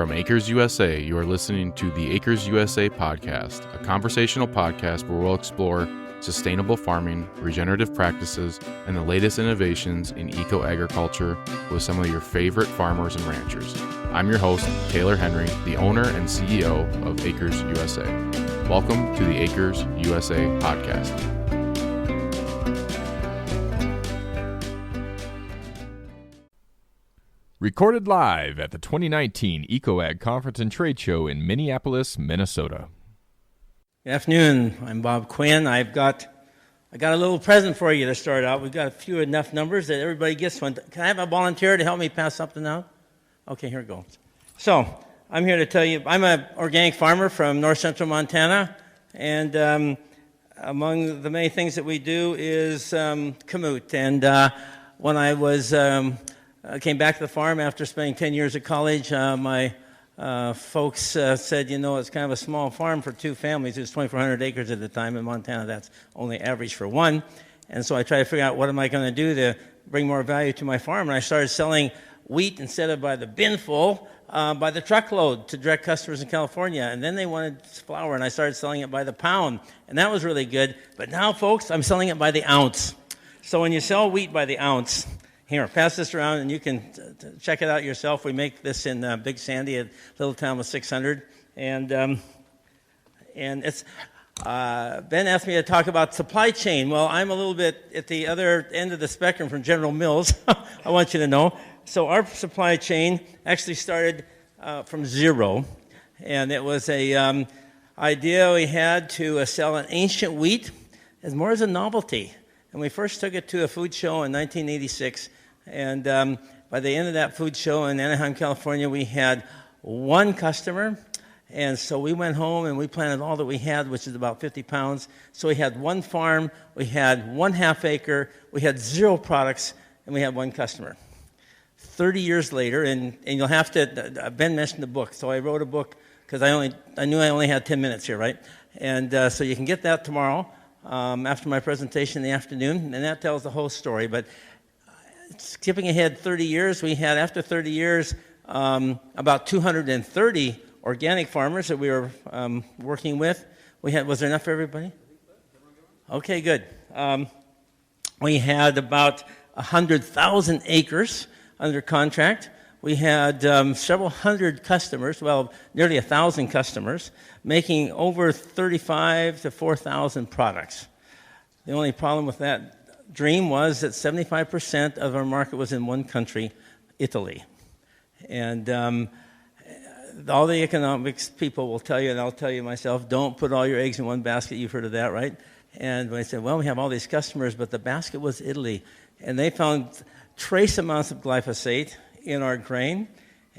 From Acres USA, you are listening to the Acres USA podcast, a conversational podcast where we'll explore sustainable farming, regenerative practices, and the latest innovations in eco-agriculture with some of your favorite farmers and ranchers. I'm your host, Trent Hendricks, the owner and CEO of Acres USA. Welcome to the Acres USA podcast. Recorded live at the 2019 EcoAg Conference and Trade Show in Minneapolis, Minnesota. Good afternoon. I'm Bob Quinn. I got a little present for you to start out. We've got a few enough numbers that everybody gets one. Can I have a volunteer to help me pass something out? Okay, here it goes. So I'm here to tell you, I'm an organic farmer from north central Montana, and among the many things that we do is kamut. And when I came back to the farm after spending 10 years at college, my folks said, it's kind of a small farm for two families. It was 2,400 acres at the time. In Montana, that's only average for one. And so I tried to figure out what am I going to do to bring more value to my farm. And I started selling wheat instead of by the binful, by the truckload to direct customers in California. And then they wanted flour, and I started selling it by the pound. And that was really good. But now, folks, I'm selling it by the ounce. So when you sell wheat by the ounce, here, pass this around, and you can check it out yourself. We make this in Big Sandy, a little town with 600. And it's Ben asked me to talk about supply chain. Well, I'm a little bit at the other end of the spectrum from General Mills, I want you to know. So our supply chain actually started from zero, and it was a idea we had to sell an ancient wheat as more as a novelty. And we first took it to a food show in 1986. And by the end of that food show in Anaheim, California, we had one customer. And so we went home and we planted all that we had, which is about 50 pounds. So we had one farm, we had 1/2 acre, we had 0 products, and we had one customer. 30 years later, and you'll have to, Ben mentioned the book. So I wrote a book because I knew I only had 10 minutes here, right? And so you can get that tomorrow after my presentation in the afternoon, and that tells the whole story. But skipping ahead 30 years, we had, after 30 years, about 230 organic farmers that we were working with. Was there enough for everybody? Okay, good. We had about 100,000 acres under contract. We had several hundred customers, nearly 1,000 customers, making over 35 to 4,000 products. The only problem with that dream was that 75% of our market was in one country, Italy. And all the economics people will tell you, and I'll tell you myself, don't put all your eggs in one basket. You've heard of that, right? And when I said, we have all these customers, but the basket was Italy. And they found trace amounts of glyphosate in our grain,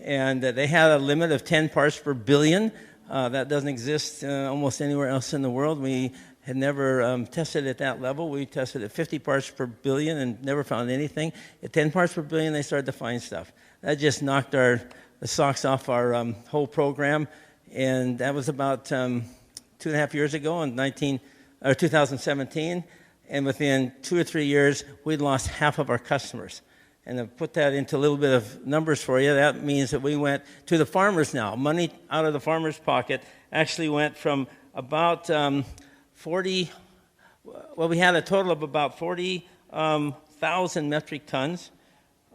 and they had a limit of 10 parts per billion. That doesn't exist almost anywhere else in the world. We had never tested at that level. We tested at 50 parts per billion and never found anything. At 10 parts per billion, they started to find stuff. That just knocked the socks off our whole program, and that was about 2.5 years ago in 2017. And within 2 or 3 years, we'd lost half of our customers. And to put that into a little bit of numbers for you, that means that we went to the farmers now. Money out of the farmer's pocket actually went from about 40, we had a total of about 40,000 metric tons.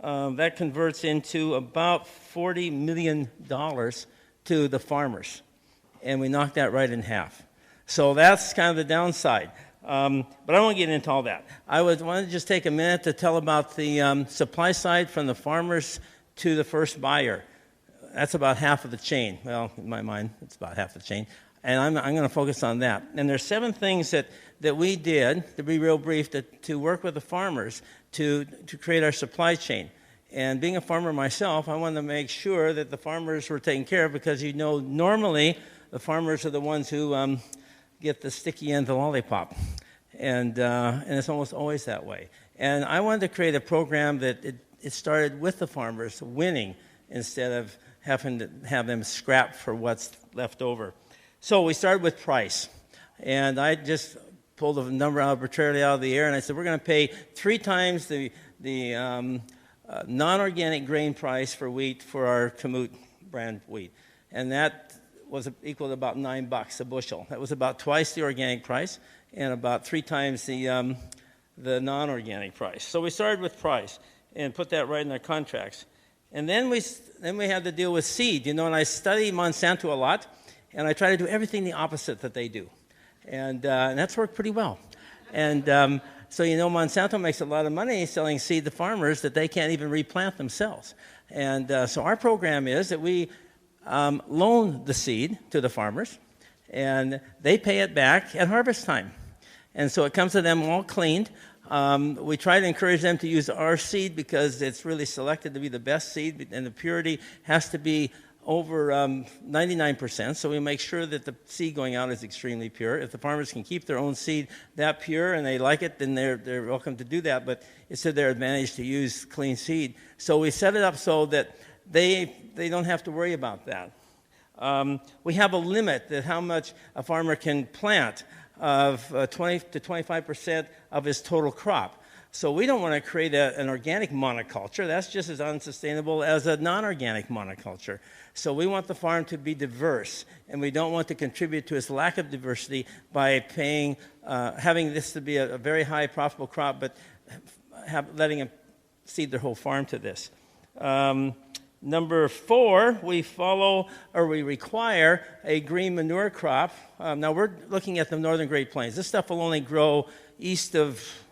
That converts into about $40 million to the farmers. And we knocked that right in half. So that's kind of the downside. But I don't want to get into all that. I want to just take a minute to tell about the supply side from the farmers to the first buyer. That's about half of the chain. Well, in my mind, it's about half the chain. And I'm going to focus on that. And there's 7 things that we did, to be real brief, to work with the farmers to create our supply chain. And being a farmer myself, I wanted to make sure that the farmers were taken care of because, normally the farmers are the ones who get the sticky end of the lollipop. And it's almost always that way. And I wanted to create a program that it started with the farmers winning instead of having to have them scrap for what's left over. So we started with price. And I just pulled a number arbitrarily out of the air, and I said, we're going to pay 3 times the non-organic grain price for wheat for our kamut brand wheat. And that was equal to about $9 a bushel. That was about twice the organic price and about 3 times the non-organic price. So we started with price and put that right in our contracts. And then we had to deal with seed, and I study Monsanto a lot, and I try to do everything the opposite that they do. And that's worked pretty well. And so, Monsanto makes a lot of money selling seed to farmers that they can't even replant themselves. And so our program is that we loan the seed to the farmers, and they pay it back at harvest time. And so it comes to them all cleaned. We try to encourage them to use our seed because it's really selected to be the best seed, and the purity has to be over 99%, so we make sure that the seed going out is extremely pure. If the farmers can keep their own seed that pure and they like it, then they're welcome to do that, but it's to their advantage to use clean seed. So we set it up so that they don't have to worry about that. We have a limit that how much a farmer can plant of 20 to 25% of his total crop. So we don't want to create an organic monoculture. That's just as unsustainable as a non-organic monoculture. So we want the farm to be diverse, and we don't want to contribute to its lack of diversity by having this to be a very high profitable crop, but letting them seed their whole farm to this. Number 4, we require a green manure crop. Now we're looking at the northern Great Plains. This stuff will only grow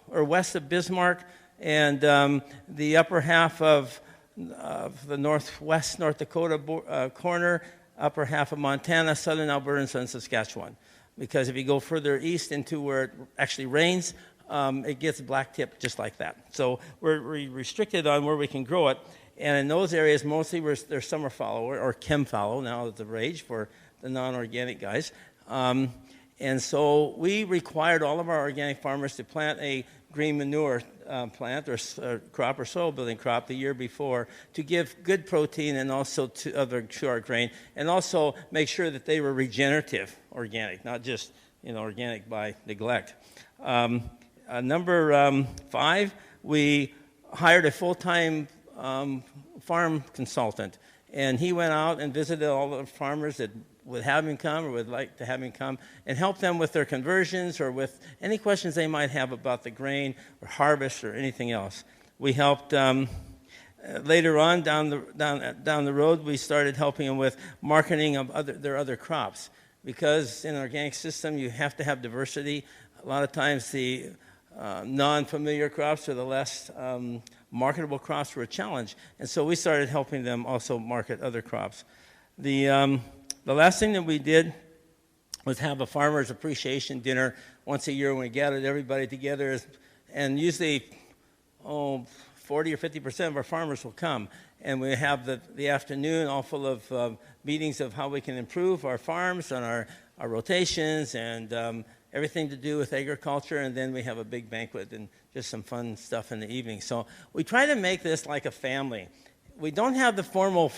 west of Bismarck and the upper half of the northwest North Dakota corner, upper half of Montana, southern Alberta, and southern Saskatchewan. Because if you go further east into where it actually rains, it gets black-tipped just like that. So we're restricted on where we can grow it. And in those areas, mostly there's summer fallow or chem fallow, now it's the rage for the non-organic guys. And so we required all of our organic farmers to plant a green manure plant or crop or soil building crop the year before to give good protein and also to our grain, and also make sure that they were regenerative organic, not just organic by neglect. Number 5, we hired a full-time farm consultant, and he went out and visited all the farmers that would have him come or would like to have him come and help them with their conversions or with any questions they might have about the grain or harvest or anything else. We helped later on down the road. We started helping them with marketing of their other crops, because in an organic system you have to have diversity. A lot of times the non-familiar crops or the less marketable crops were a challenge, and so we started helping them also market other crops. The last thing that we did was have a farmers appreciation dinner once a year when we gathered everybody together, and usually 40 or 50% of our farmers will come, and we have the afternoon all full of meetings of how we can improve our farms and our rotations and everything to do with agriculture, and then we have a big banquet and just some fun stuff in the evening. So we try to make this like a family. We don't have the formal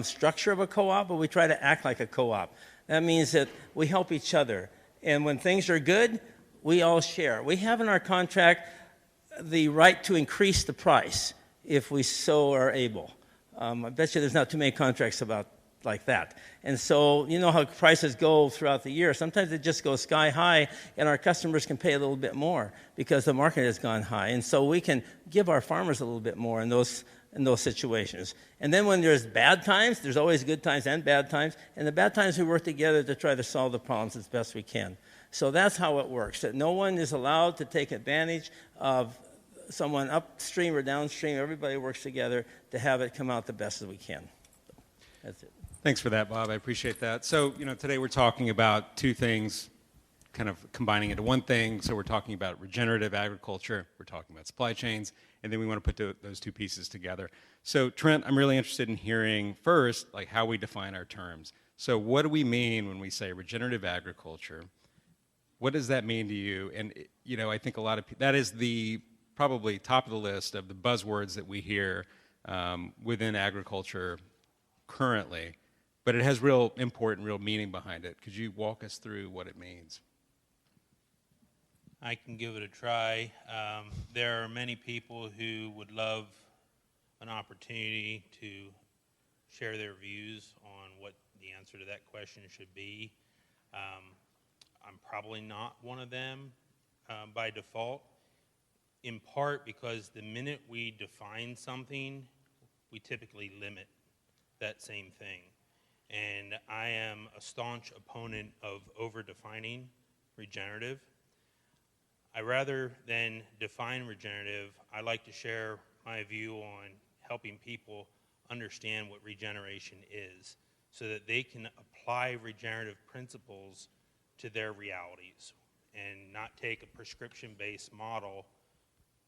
structure of a co-op, but we try to act like a co-op. That means that we help each other. And when things are good, we all share. We have in our contract the right to increase the price if we so are able. I bet you there's not too many contracts like that. And so you know how prices go throughout the year. Sometimes it just goes sky high, and our customers can pay a little bit more because the market has gone high. And so we can give our farmers a little bit more in those situations. And then when there's bad times, there's always good times and bad times. And the bad times we work together to try to solve the problems as best we can. So that's how it works, that no one is allowed to take advantage of someone upstream or downstream. Everybody works together to have it come out the best as we can. That's it. Thanks for that, Bob. I appreciate that. So, today we're talking about two things, kind of combining into one thing. So we're talking about regenerative agriculture, we're talking about supply chains, and then we want to put those two pieces together. So, Trent, I'm really interested in hearing first, like how we define our terms. So what do we mean when we say regenerative agriculture? What does that mean to you? And, I think a lot of that is the probably top of the list of the buzzwords that we hear within agriculture currently, but it has real import and real meaning behind it. Could you walk us through what it means? I can give it a try. There are many people who would love an opportunity to share their views on what the answer to that question should be. I'm probably not one of them by default, in part because the minute we define something, we typically limit that same thing. And I am a staunch opponent of over-defining regenerative. Rather than define regenerative, I like to share my view on helping people understand what regeneration is so that they can apply regenerative principles to their realities and not take a prescription-based model,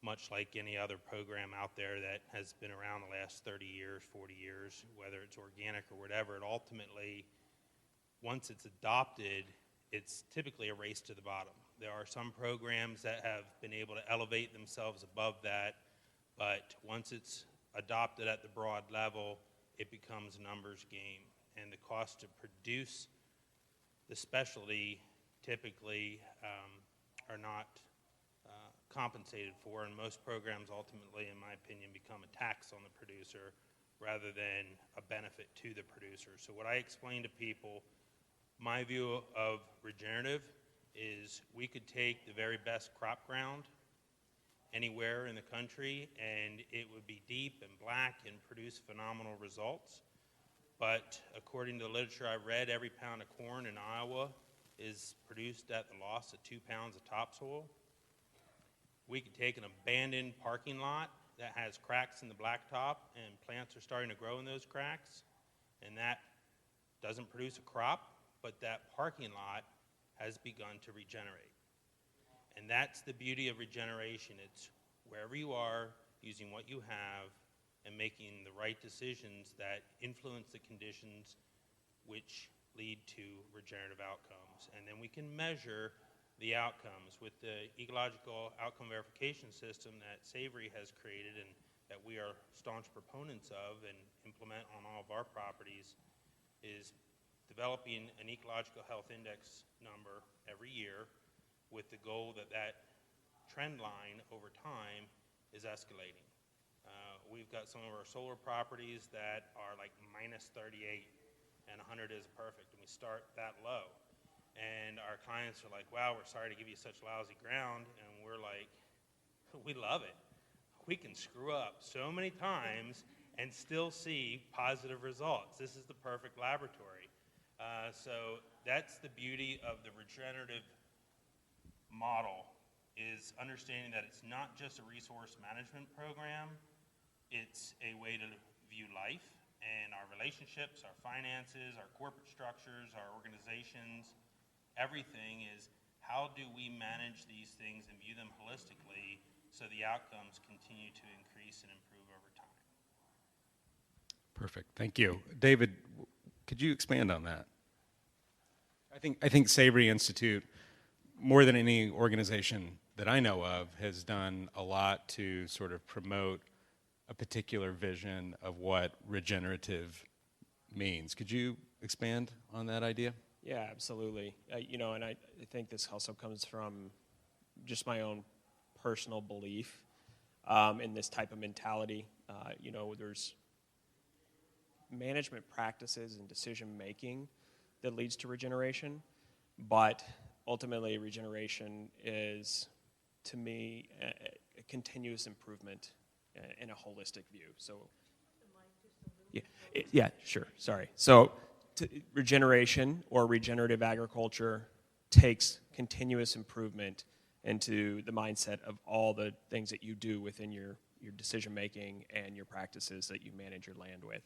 much like any other program out there that has been around the last 30 years, 40 years, whether it's organic or whatever. It ultimately, once it's adopted, it's typically a race to the bottom. There are some programs that have been able to elevate themselves above that, but once it's adopted at the broad level, it becomes a numbers game. And the cost to produce the specialty typically are not compensated for, and most programs ultimately, in my opinion, become a tax on the producer rather than a benefit to the producer. So what I explain to people, my view of regenerative is we could take the very best crop ground anywhere in the country and it would be deep and black and produce phenomenal results. But according to the literature I read, every pound of corn in Iowa is produced at the loss of 2 pounds of topsoil. We could take an abandoned parking lot that has cracks in the blacktop and plants are starting to grow in those cracks, and that doesn't produce a crop, but that parking lot has begun to regenerate. And that's the beauty of regeneration. It's wherever you are, using what you have, and making the right decisions that influence the conditions which lead to regenerative outcomes. And then we can measure the outcomes with the ecological outcome verification system that Savory has created and that we are staunch proponents of and implement on all of our properties, is developing an ecological health index number every year with the goal that that trend line over time is escalating. We've got some of our solar properties that are like minus 38 and 100 is perfect, and we start that low. And our clients are like, wow, we're sorry to give you such lousy ground, and we're like, we love it. We can screw up so many times and still see positive results. This is the perfect laboratory. So that's the beauty of the regenerative model, is understanding that it's not just a resource management program, it's a way to view life and our relationships, our finances, our corporate structures, our organizations. Everything is how do we manage these things and view them holistically so the outcomes continue to increase and improve over time. Perfect. Thank you. David, could you expand on that? I think Savory Institute, more than any organization that I know of, has done a lot to sort of promote a particular vision of what regenerative means. Could you expand on that idea? Yeah, absolutely. And I think this also comes from just my own personal belief in this type of mentality. There's management practices and decision making that leads to regeneration, but ultimately regeneration is, to me, a continuous improvement in a holistic view. So, yeah, sure. Sorry. So, regeneration or regenerative agriculture takes continuous improvement into the mindset of all the things that you do within your decision making and your practices that you manage your land with.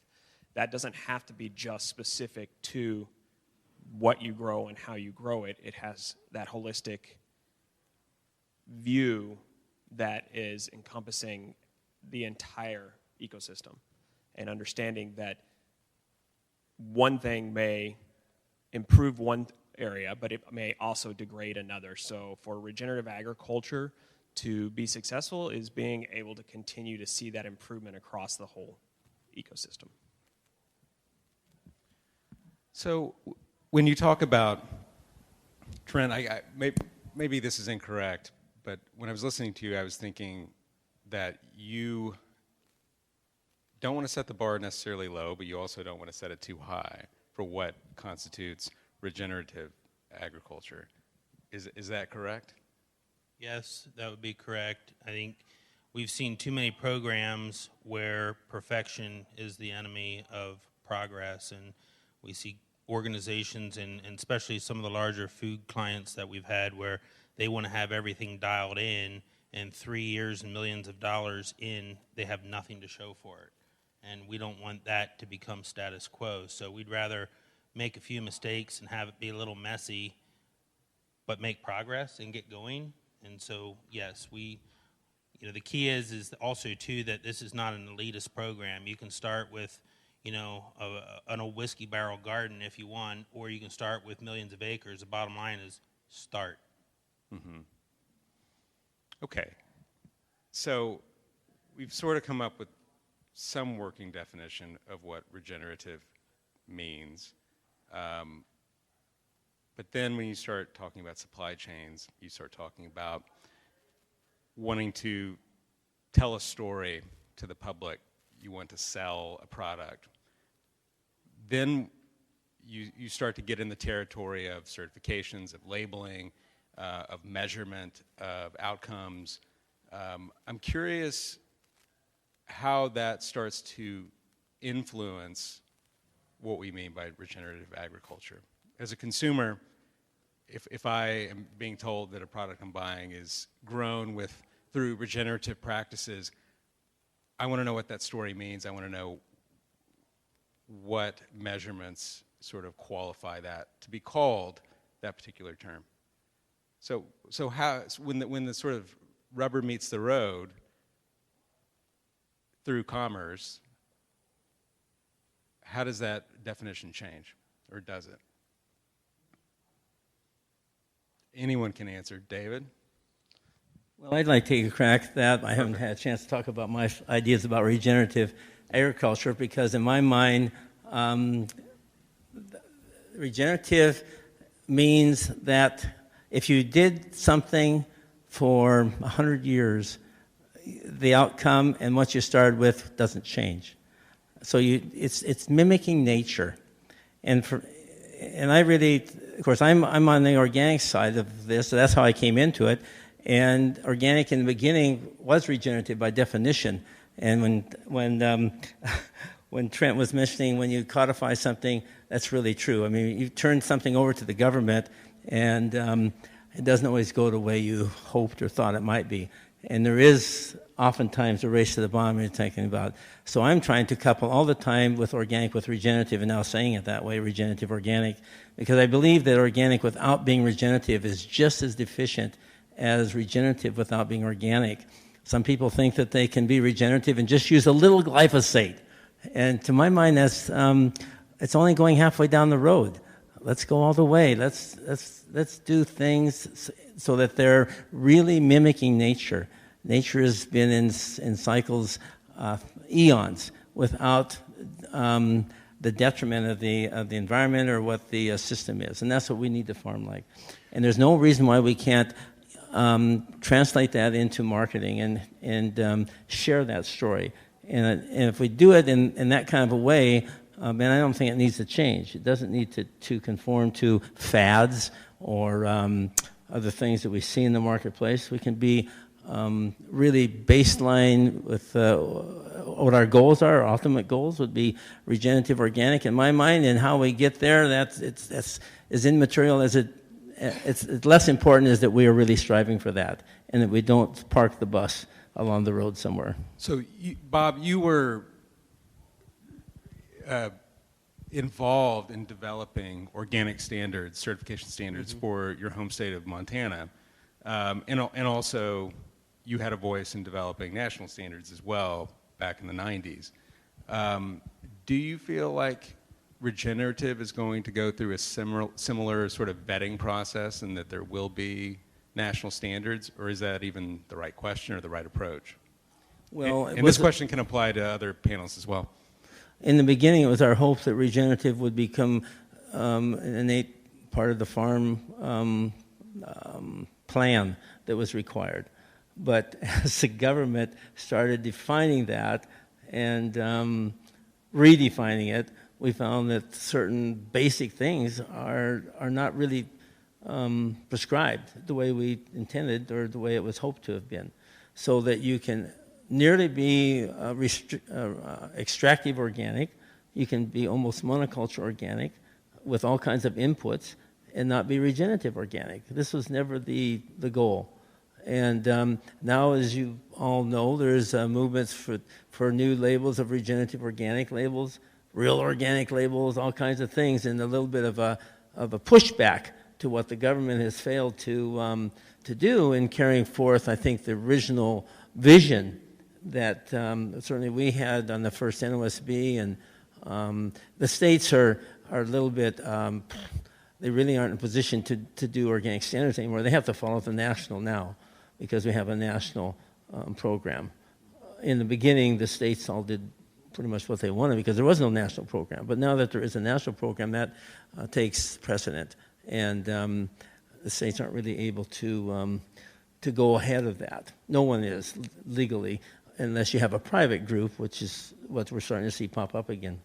That doesn't have to be just specific to what you grow and how you grow it. It has that holistic view that is encompassing the entire ecosystem, and understanding that one thing may improve one area, but it may also degrade another. So for regenerative agriculture to be successful is being able to continue to see that improvement across the whole ecosystem. So when you talk about, Trent, maybe this is incorrect, but when I was listening to you, I was thinking that you don't want to set the bar necessarily low, but you also don't want to set it too high for what constitutes regenerative agriculture. Is that correct? Yes, that would be correct. I think we've seen too many programs where perfection is the enemy of progress, and we see organizations and especially some of the larger food clients that we've had where they want to have everything dialed in, and 3 years and millions of dollars in, they have nothing to show for it. And we don't want that to become status quo. So we'd rather make a few mistakes and have it be a little messy, but make progress and get going. And so, yes, the key is also, too, that this is not an elitist program. You can start with, an old whiskey barrel garden if you want, or you can start with millions of acres. The bottom line is start. Mm-hmm. Okay. So we've sort of come up with some working definition of what regenerative means. But then when you start talking about supply chains, you start talking about wanting to tell a story to the public. You want to sell a product. Then you start to get in the territory of certifications, of labeling, of measurement, of outcomes. I'm curious how that starts to influence what we mean by regenerative agriculture. As a consumer, if I am being told that a product I'm buying is grown through regenerative practices, I want to know what that story means. I want to know what measurements sort of qualify that to be called that particular term. So how, when the sort of rubber meets the road through commerce, how does that definition change, or does it? Anyone can answer. David? Well, I'd like to take a crack at that. I haven't had a chance to talk about my ideas about regenerative agriculture because, in my mind, regenerative means that if you did something for 100 years, the outcome and what you started with doesn't change. So it's mimicking nature, and I really, of course, I'm on the organic side of this, so that's how I came into it. And organic in the beginning was regenerative by definition. And when Trent was mentioning when you codify something, that's really true. I mean, you turn something over to the government, and it doesn't always go the way you hoped or thought it might be. And there is oftentimes a race to the bottom you're thinking about. So I'm trying to couple all the time with organic with regenerative, and now saying it that way, regenerative organic, because I believe that organic without being regenerative is just as deficient as regenerative without being organic. Some people think that they can be regenerative and just use a little glyphosate. And to my mind, that's it's only going halfway down the road. Let's go all the way. Let's do things so that they're really mimicking nature. Nature has been in cycles eons without the detriment of the environment or what the system is, and that's what we need to farm like. And there's no reason why we can't translate that into marketing and share that story. And if we do it in that kind of a way, then I don't think it needs to change. It doesn't need to conform to fads or other things that we see in the marketplace. We can be really baseline with what our goals are. Our ultimate goals would be regenerative organic in my mind, and how we get there, that's as immaterial as it's less important is that we are really striving for that, and that we don't park the bus along the road somewhere. So, Bob, you were involved in developing organic standards, certification standards for your home state of Montana, and also you had a voice in developing national standards as well back in the 90s. Do you feel like regenerative is going to go through a similar sort of vetting process, and that there will be national standards, or is that even the right question or the right approach? Well, and this question can apply to other panels as well. In the beginning, it was our hope that regenerative would become an innate part of the farm plan that was required. But as the government started defining that, and redefining it, we found that certain basic things are not really prescribed the way we intended or the way it was hoped to have been, so that you can nearly be extractive organic, you can be almost monoculture organic with all kinds of inputs and not be regenerative organic. This was never the goal. And now, as you all know, there's movements for new labels of regenerative organic labels, real organic labels, all kinds of things, and a little bit of a pushback to what the government has failed to do in carrying forth, I think, the original vision that certainly we had on the first NOSB. And the states are a little bit, they really aren't in a position to do organic standards anymore. They have to follow the national now, because we have a national program. In the beginning, the states all did pretty much what they wanted because there was no national program. But now that there is a national program, that takes precedent. And the states aren't really able to go ahead of that. No one is legally, unless you have a private group, which is what we're starting to see pop up again.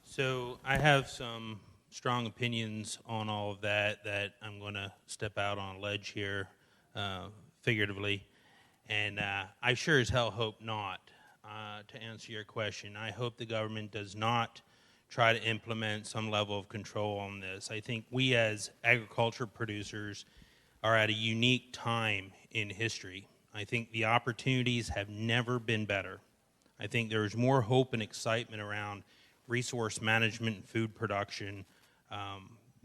So I have some strong opinions on all of that I'm going to step out on a ledge here, figuratively. And I sure as hell hope not, to answer your question. I hope the government does not try to implement some level of control on this. I think we as agriculture producers are at a unique time in history. I think the opportunities have never been better. I think there is more hope and excitement around resource management and food production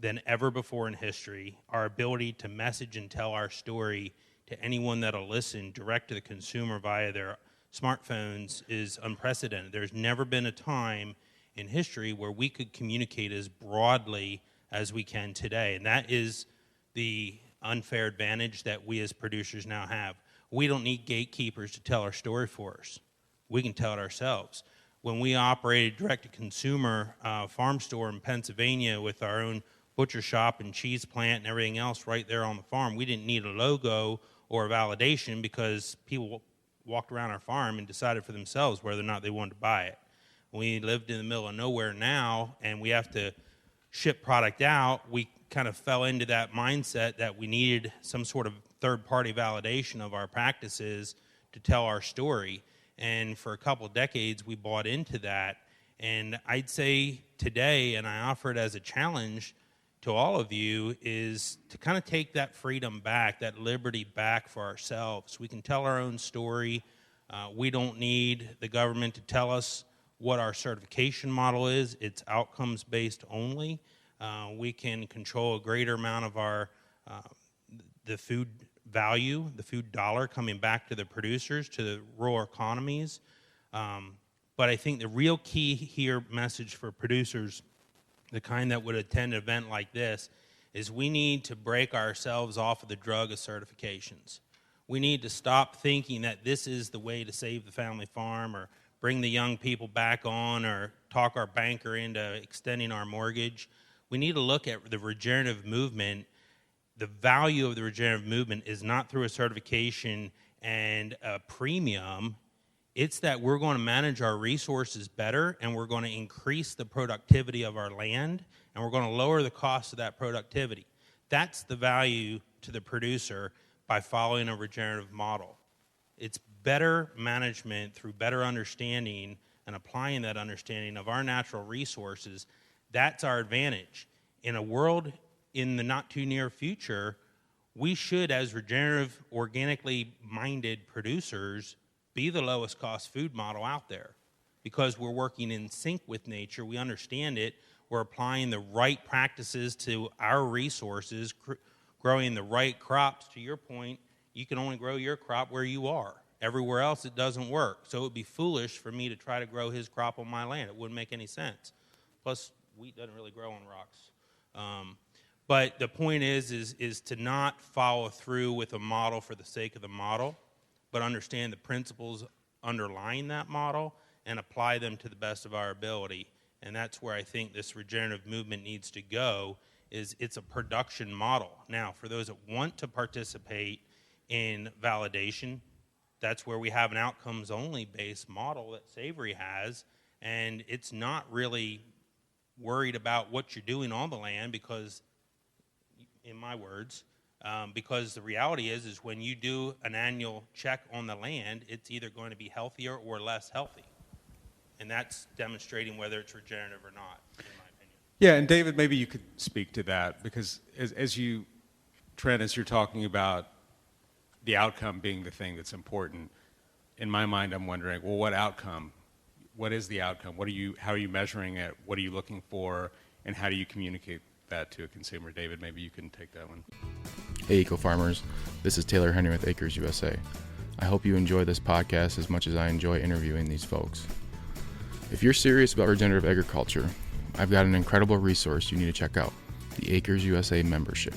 than ever before in history. Our ability to message and tell our story to anyone that'll listen direct to the consumer via their smartphones is unprecedented. There's never been a time in history where we could communicate as broadly as we can today, and that is the unfair advantage that we as producers now have. We don't need gatekeepers to tell our story for us. We can tell it ourselves. When we operated direct-to-consumer farm store in Pennsylvania with our own butcher shop and cheese plant and everything else right there on the farm, we didn't need a logo or a validation because people walked around our farm and decided for themselves whether or not they wanted to buy it. We lived in the middle of nowhere now, and we have to ship product out. We kind of fell into that mindset that we needed some sort of third-party validation of our practices to tell our story. And for a couple of decades, we bought into that. And I'd say today, and I offer it as a challenge to all of you, is to kind of take that freedom back, that liberty back for ourselves. We can tell our own story. We don't need the government to tell us what our certification model is. It's outcomes-based only. We can control a greater amount of our the food value, the food dollar coming back to the producers, to the rural economies. But I think the real key here message for producers, the kind that would attend an event like this, is we need to break ourselves off of the drug of certifications. We need to stop thinking that this is the way to save the family farm or bring the young people back on or talk our banker into extending our mortgage. We need to look at the regenerative movement. The value of the regenerative movement is not through a certification and a premium. It's that we're going to manage our resources better, and we're going to increase the productivity of our land, and we're going to lower the cost of that productivity. That's the value to the producer by following a regenerative model. It's better management through better understanding and applying that understanding of our natural resources. That's our advantage. In a world in the not too near future, we should, as regenerative, organically minded producers, be the lowest cost food model out there because we're working in sync with nature. We understand it. We're applying the right practices to our resources, growing the right crops. To your point, you can only grow your crop where you are. Everywhere else, it doesn't work. So it would be foolish for me to try to grow his crop on my land. It wouldn't make any sense. Plus, wheat doesn't really grow on rocks. But the point is to not follow through with a model for the sake of the model, but understand the principles underlying that model and apply them to the best of our ability. And that's where I think this regenerative movement needs to go, is it's a production model. Now, for those that want to participate in validation. That's where we have an outcomes-only based model that Savory has, and it's not really worried about what you're doing on the land because, in my words, because the reality is when you do an annual check on the land, it's either going to be healthier or less healthy. And that's demonstrating whether it's regenerative or not, in my opinion. Yeah, and David, maybe you could speak to that, because Trent, as you're talking about the outcome being the thing that's important, in my mind I'm wondering, well, what outcome? What is the outcome? How are you measuring it? What are you looking for? And how do you communicate that to a consumer? David, maybe you can take that one. Hey, Eco Farmers. This is Taylor Henry with Acres USA. I hope you enjoy this podcast as much as I enjoy interviewing these folks. If you're serious about regenerative agriculture, I've got an incredible resource you need to check out, the Acres USA membership.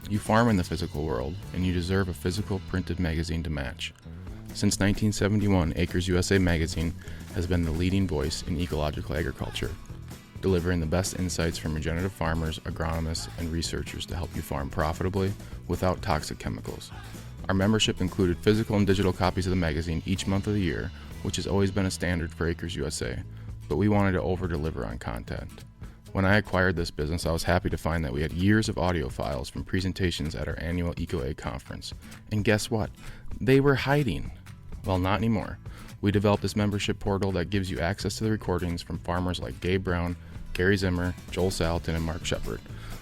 You farm in the physical world, and you deserve a physical printed magazine to match. Since 1971, Acres USA magazine has been the leading voice in ecological agriculture, delivering the best insights from regenerative farmers, agronomists, and researchers to help you farm profitably without toxic chemicals. Our membership included physical and digital copies of the magazine each month of the year, which has always been a standard for Acres USA, but we wanted to over-deliver on content. When I acquired this business, I was happy to find that we had years of audio files from presentations at our annual EcoAg conference. And guess what? They were hiding. Well, not anymore. We developed this membership portal that gives you access to the recordings from farmers like Gabe Brown, Gary Zimmer, Joel Salatin, and Mark Shepard.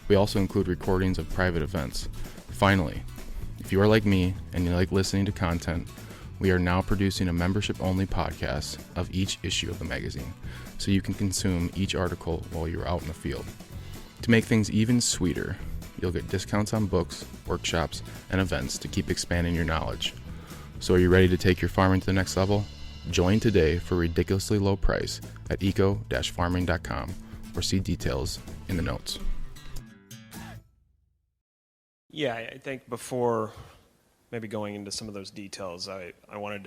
We also include recordings of private events. Finally, if you are like me and you like listening to content, we are now producing a membership-only podcast of each issue of the magazine, so you can consume each article while you're out in the field. To make things even sweeter, you'll get discounts on books, workshops, and events to keep expanding your knowledge. So are you ready to take your farming to the next level? Join today for a ridiculously low price at eco-farming.com or see details in the notes. Yeah, I think before maybe going into some of those details, I wanted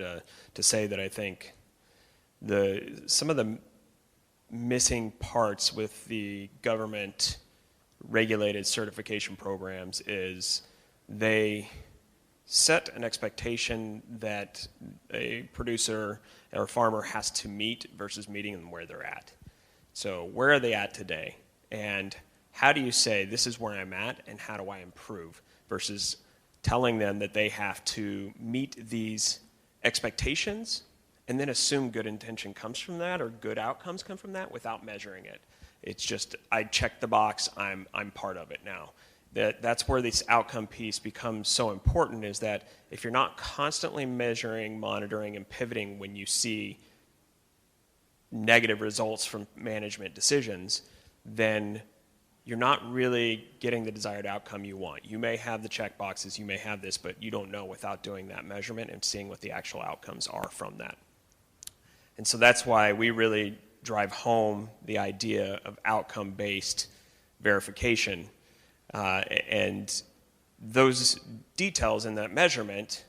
to say that I think some of the missing parts with the government regulated certification programs is they set an expectation that a producer or farmer has to meet versus meeting them where they're at. So where are they at today? And how do you say, this is where I'm at and how do I improve? Versus telling them that they have to meet these expectations and then assume good intention comes from that or good outcomes come from that without measuring it. It's just, I checked the box, I'm part of it now. That's where this outcome piece becomes so important, is that if you're not constantly measuring, monitoring, and pivoting when you see negative results from management decisions, then you're not really getting the desired outcome you want. You may have the check boxes, you may have this, but you don't know without doing that measurement and seeing what the actual outcomes are from that. And so that's why we really drive home the idea of outcome-based verification. And those details in that measurement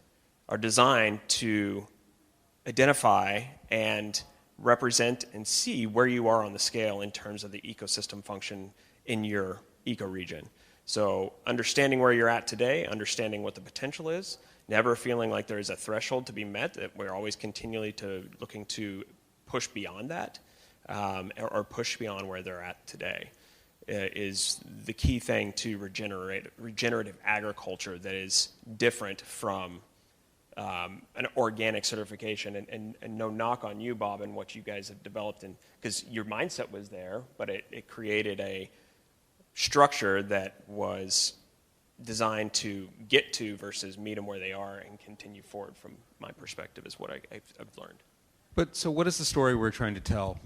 are designed to identify and represent and see where you are on the scale in terms of the ecosystem function in your ecoregion. So understanding where you're at today, understanding what the potential is, never feeling like there is a threshold to be met, that we're always continually looking to push beyond that, or push beyond where they're at today, is the key thing to regenerative agriculture that is different from an organic certification. And no knock on you, Bob, and what you guys have developed, because your mindset was there, but it created a structure that was designed to get to versus meet them where they are and continue forward, from my perspective, is what I've learned. But so what is the story we're trying to tell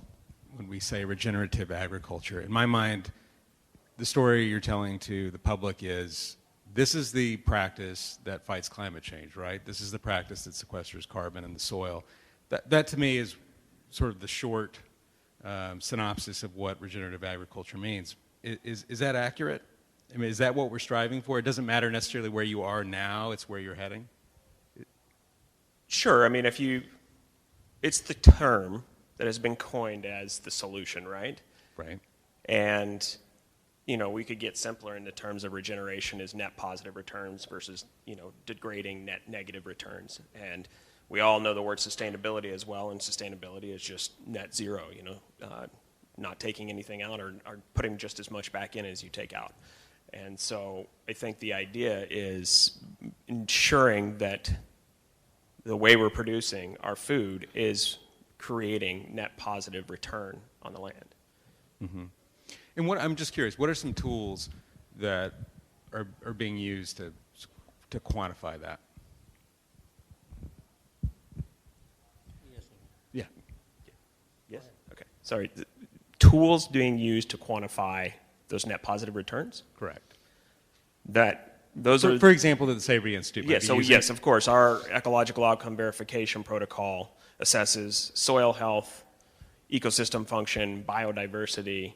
when we say regenerative agriculture? In my mind, the story you're telling to the public is, this is the practice that fights climate change, right? This is the practice that sequesters carbon in the soil. That to me is sort of the short synopsis of what regenerative agriculture means. Is that accurate? I mean, is that what we're striving for? It doesn't matter necessarily where you are now, it's where you're heading? Sure. I mean, it's the term that has been coined as the solution, right? Right. And we could get simpler in the terms of regeneration is net positive returns versus, degrading net negative returns. And we all know the word sustainability as well, and sustainability is just net zero, not taking anything out or putting just as much back in as you take out. And so I think the idea is ensuring that the way we're producing our food is creating net positive return on the land. Mm-hmm. And I'm just curious, what are some tools that are being used to quantify that? Yeah. Yes? Okay. Sorry. The tools being used to quantify those net positive returns? Correct. For example, the Savory Institute. Yes, of course. Our ecological outcome verification protocol assesses soil health, ecosystem function, biodiversity,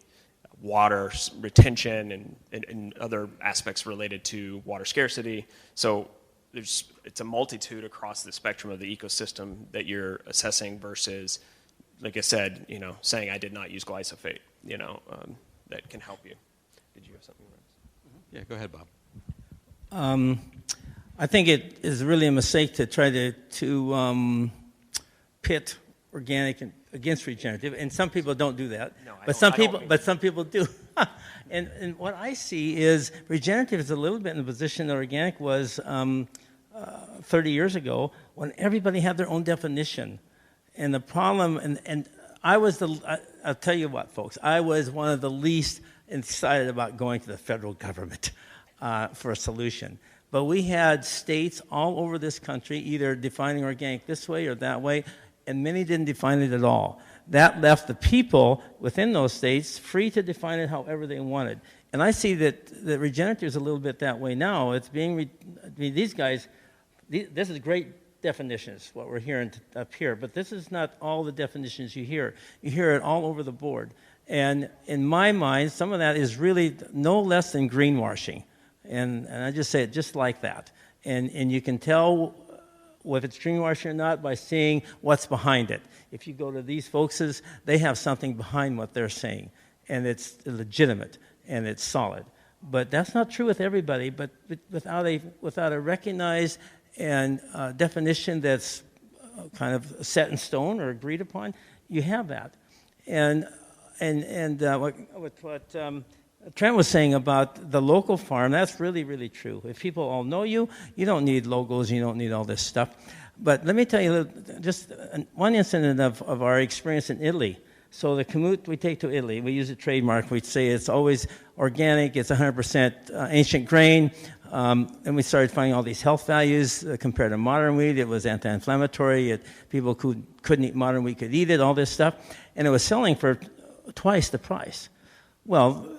water retention, and other aspects related to water scarcity. So it's a multitude across the spectrum of the ecosystem that you're assessing versus, like I said, saying I did not use glyphosate, that can help you. Did you have something, Rex? Yeah, go ahead, Bob. I think it is really a mistake to try to pit organic against regenerative, and some people don't do that. No, but some people do. and what I see is regenerative is a little bit in the position that organic was 30 years ago, when everybody had their own definition. And the problem, and I'll tell you what, folks, I was one of the least excited about going to the federal government for a solution. But we had states all over this country either defining organic this way or that way, and many didn't define it at all. That left the people within those states free to define it however they wanted. And I see that regenerative is a little bit that way now. It's these guys, this is great definitions, what we're hearing up here, but this is not all the definitions you hear. You hear it all over the board. And in my mind, some of that is really no less than greenwashing. And I just say it just like that. And you can tell if it's greenwashing or not by seeing what's behind it. If you go to these folks, they have something behind what they're saying, and it's legitimate and it's solid. But that's not true with everybody. But without a recognized and definition that's kind of set in stone or agreed upon, you have that. And what Trent was saying about the local farm, that's really, really true. If people all know you, you don't need logos, you don't need all this stuff. But let me tell you just one incident of our experience in Italy. So the kamut we take to Italy, we use a trademark. We say it's always organic, it's 100% ancient grain. And we started finding all these health values compared to modern wheat. It was anti-inflammatory. People who couldn't eat modern wheat could eat it, all this stuff. And it was selling for twice the price. Well,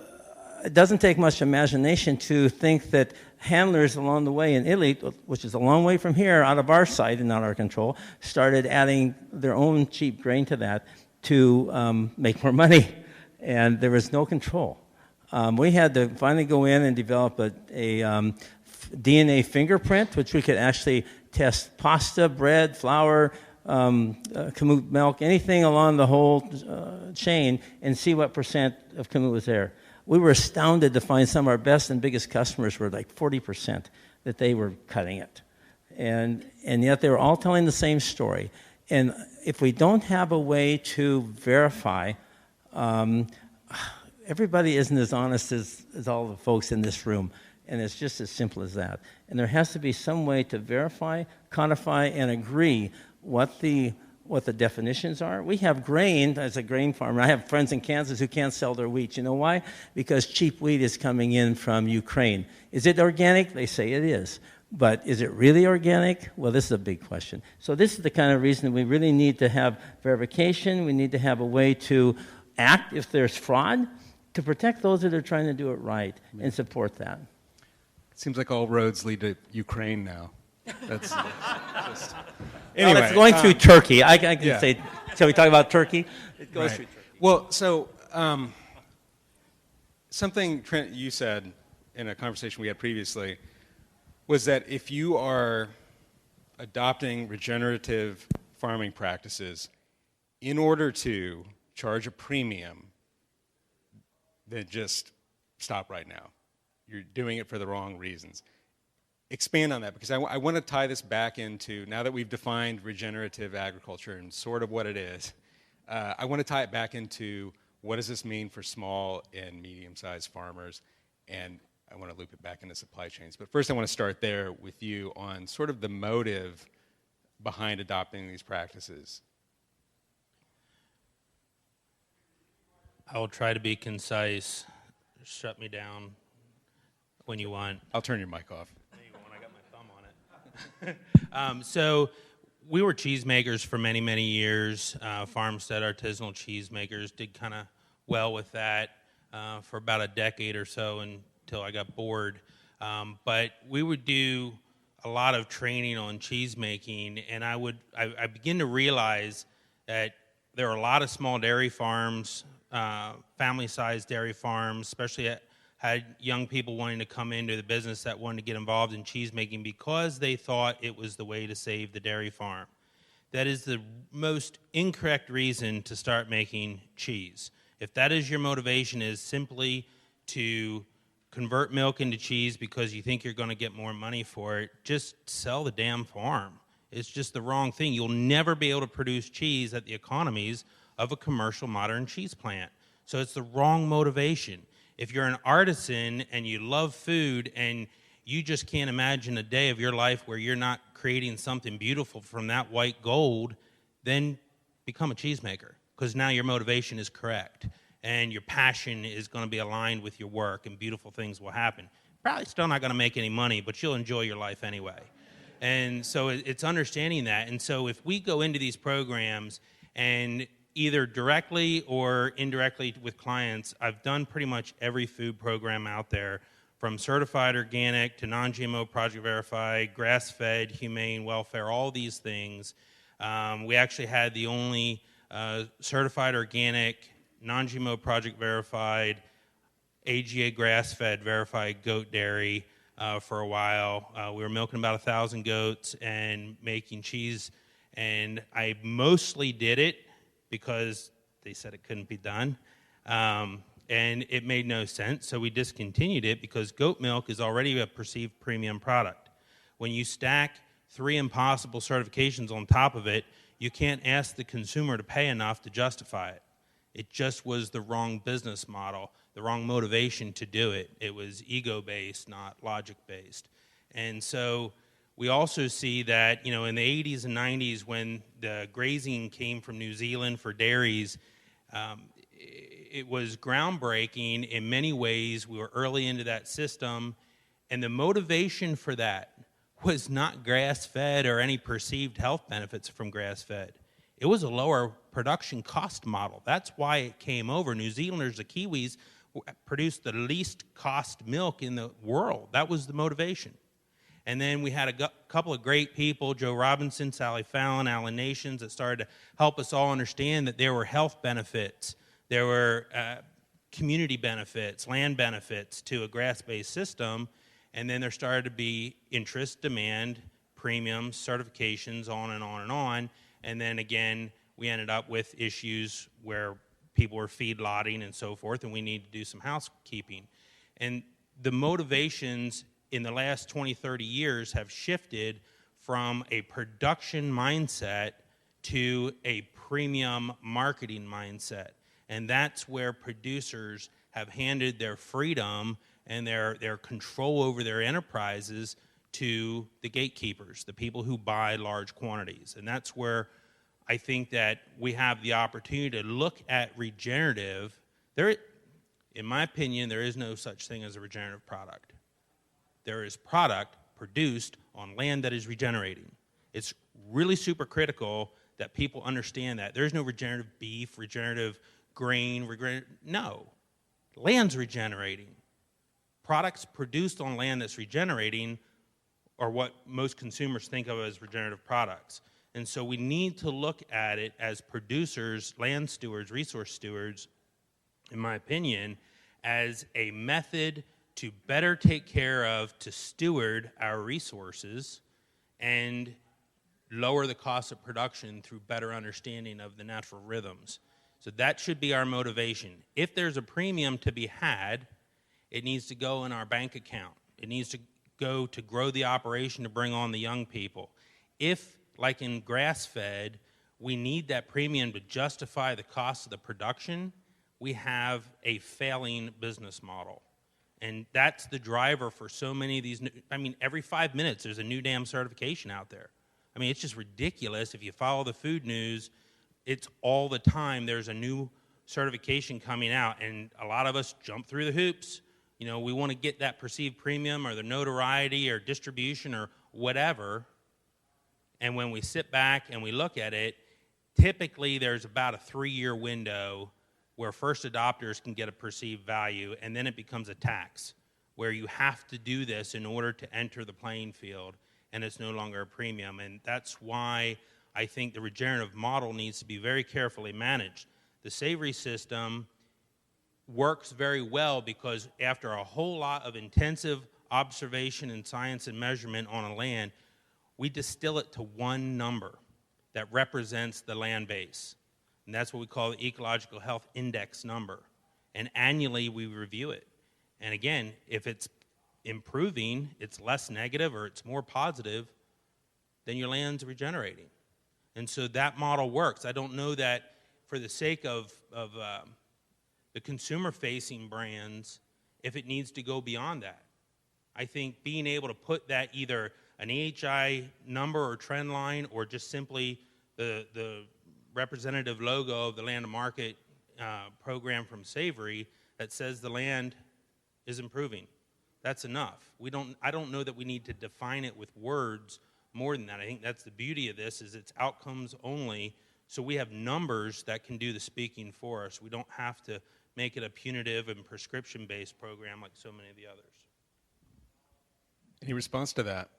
it doesn't take much imagination to think that handlers along the way in Italy, which is a long way from here, out of our sight and not our control, started adding their own cheap grain to that to make more money. And there was no control. We had to finally go in and develop a DNA fingerprint, which we could actually test pasta, bread, flour, kamut milk, anything along the whole chain, and see what percent of kamut was there. We were astounded to find some of our best and biggest customers were like 40% that they were cutting it. And yet they were all telling the same story. And if we don't have a way to verify, everybody isn't as honest as all the folks in this room. And it's just as simple as that. And there has to be some way to verify, quantify, and agree what the definitions are. We have grain as a grain farmer. I have friends in Kansas who can't sell their wheat. You know why? Because cheap wheat is coming in from Ukraine. Is it organic? They say it is. But is it really organic? Well, this is a big question. So this is the kind of reason we really need to have verification. We need to have a way to act if there's fraud, to protect those that are trying to do it right and support that. It seems like all roads lead to Ukraine now. That's just... Anyway, well, it's going through Turkey. I can say, shall we talk about Turkey? It goes through Turkey. Well, so something, Trent, you said in a conversation we had previously was that if you are adopting regenerative farming practices in order to charge a premium that just stop right now. You're doing it for the wrong reasons. Expand on that, because I want to tie this back into, now that we've defined regenerative agriculture and sort of what it is, I want to tie it back into what does this mean for small and medium-sized farmers, and I want to loop it back into supply chains. But first I want to start there with you on sort of the motive behind adopting these practices. I will try to be concise. Shut me down when you want. I'll turn your mic off. There you go, when I got my thumb on it. So we were cheesemakers for many, many years. Farmstead artisanal cheesemakers, did kind of well with that for about a decade or so until I got bored. But we would do a lot of training on cheese making, and I begin to realize that there are a lot of small dairy farms, family-sized dairy farms, especially had young people wanting to come into the business that wanted to get involved in cheese making because they thought it was the way to save the dairy farm. That is the most incorrect reason to start making cheese. If that is your motivation, is simply to convert milk into cheese because you think you're going to get more money for it, just sell the damn farm. It's just the wrong thing. You'll never be able to produce cheese at the economies of a commercial modern cheese plant. So it's the wrong motivation. If you're an artisan and you love food and you just can't imagine a day of your life where you're not creating something beautiful from that white gold, then become a cheesemaker, because now your motivation is correct and your passion is going to be aligned with your work and beautiful things will happen. Probably still not going to make any money, but you'll enjoy your life anyway. And so it's understanding that. And so if we go into these programs and either directly or indirectly with clients, I've done pretty much every food program out there, from certified organic to non-GMO project verified, grass-fed, humane, welfare, all these things. We actually had the only certified organic, non-GMO project verified, AGA grass-fed verified goat dairy for a while. We were milking about 1,000 goats and making cheese, and I mostly did it because they said it couldn't be done, and it made no sense, so we discontinued it because goat milk is already a perceived premium product. When you stack 3 impossible certifications on top of it, you can't ask the consumer to pay enough to justify it. It just was the wrong business model, the wrong motivation to do it. It was ego-based, not logic-based. And so we also see that, in the 80s and 90s, when the grazing came from New Zealand for dairies, it was groundbreaking in many ways. We were early into that system, and the motivation for that was not grass-fed or any perceived health benefits from grass-fed. It was a lower production cost model. That's why it came over. New Zealanders, the Kiwis, produced the least cost milk in the world. That was the motivation. And then we had a couple of great people, Joe Robinson, Sally Fallon, Alan Nations, that started to help us all understand that there were health benefits, there were community benefits, land benefits to a grass-based system, and then there started to be interest, demand, premiums, certifications, on and on and on. And then again, we ended up with issues where people were feedlotting and so forth, and we need to do some housekeeping. And the motivations in the last 20, 30 years have shifted from a production mindset to a premium marketing mindset. And that's where producers have handed their freedom and their control over their enterprises to the gatekeepers, the people who buy large quantities. And that's where I think that we have the opportunity to look at regenerative. In my opinion, there is no such thing as a regenerative product. There is product produced on land that is regenerating. It's really super critical that people understand that. There's no regenerative beef, regenerative grain, no. Land's regenerating. Products produced on land that's regenerating are what most consumers think of as regenerative products. And so we need to look at it as producers, land stewards, resource stewards, in my opinion, as a method to better take care of, to steward our resources and lower the cost of production through better understanding of the natural rhythms. So that should be our motivation. If there's a premium to be had It needs to go in our bank account. It needs to go to grow the operation to bring on the young people. If, like in grass-fed, we need that premium to justify the cost of the production, we have a failing business model. And that's the driver for so many of these every 5 minutes there's a new damn certification out there. It's just ridiculous. If you follow the food news, it's all the time there's a new certification coming out, and a lot of us jump through the hoops. We want to get that perceived premium or the notoriety or distribution or whatever. And when we sit back and we look at it, typically there's about a 3-year window where first adopters can get a perceived value, and then it becomes a tax, where you have to do this in order to enter the playing field, and it's no longer a premium. And that's why I think the regenerative model needs to be very carefully managed. The savory system works very well because after a whole lot of intensive observation and science and measurement on a land, we distill it to one number that represents the land base. And that's what we call the ecological health index number. And annually we review it. And again, if it's improving, it's less negative or it's more positive, then your land's regenerating. And so that model works. I don't know that for the sake of the consumer-facing brands, if it needs to go beyond that. I think being able to put that either an AHI number or trend line or just simply the representative logo of the land and market program from Savory that says the land is improving. That's enough. I don't know that we need to define it with words more than that. I think that's the beauty of this, is it's outcomes only, so we have numbers that can do the speaking for us. We don't have to make it a punitive and prescription-based program like so many of the others. Any response to that?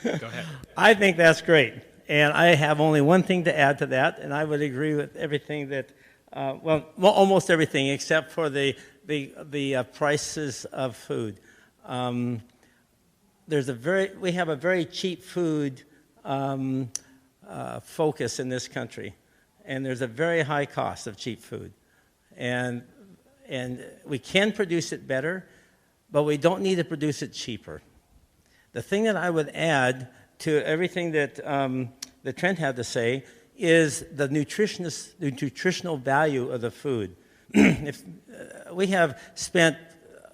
Go ahead. I think that's great. And I have only one thing to add to that, and I would agree with everything that, almost everything except for the prices of food. We have a very cheap food focus in this country, and there's a very high cost of cheap food. And we can produce it better, but we don't need to produce it cheaper. The thing that I would add to everything that Trent had to say is the nutritional value of the food. If we have spent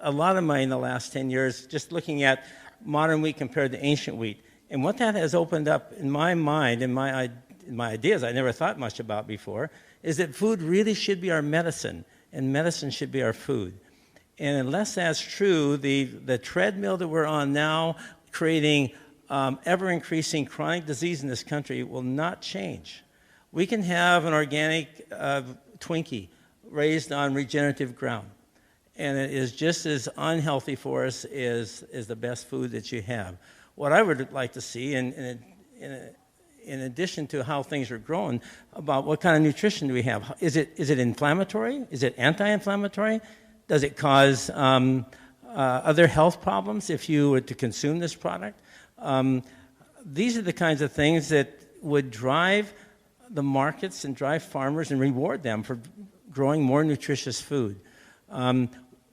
a lot of money in the last 10 years just looking at modern wheat compared to ancient wheat. And what that has opened up in my mind, in my ideas I never thought much about before, is that food really should be our medicine, and medicine should be our food. And unless that's true, the treadmill that we're on now, creating ever-increasing chronic disease in this country, will not change. We can have an organic Twinkie raised on regenerative ground, and it is just as unhealthy for us as the best food that you have. What I would like to see, in addition to how things are grown, about what kind of nutrition do we have? Is it inflammatory? Is it anti-inflammatory? Does it cause other health problems if you were to consume this product? These are the kinds of things that would drive the markets and drive farmers and reward them for growing more nutritious food.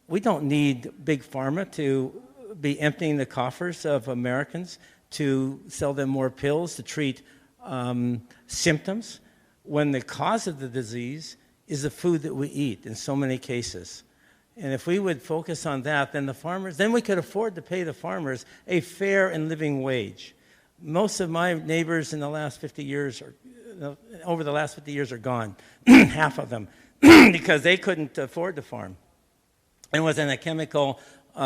We don't need big pharma to be emptying the coffers of Americans to sell them more pills to treat symptoms when the cause of the disease is the food that we eat in so many cases. And if we would focus on that, then we could afford to pay the farmers a fair and living wage. Most of my neighbors in the last 50 years, over the last 50 years, are gone, half of them, because they couldn't afford to farm. It was in a chemical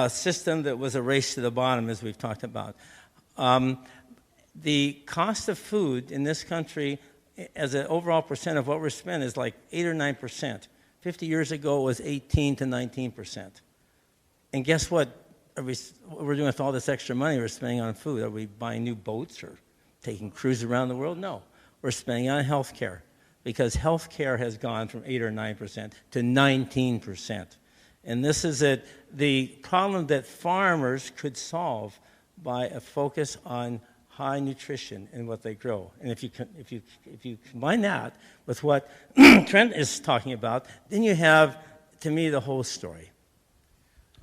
system that was a race to the bottom, as we've talked about. The cost of food in this country, as an overall percent of what we're spending, is like 8 or 9%. 50 years ago, it was 18 to 19%. And guess what we're doing with all this extra money we're spending on food? Are we buying new boats or taking cruises around the world? No. We're spending on health care, because health care has gone from 8 or 9% to 19%. And this is the problem that farmers could solve by a focus on high nutrition in what they grow. And if you combine that with what Trent is talking about, then you have to me, the whole story.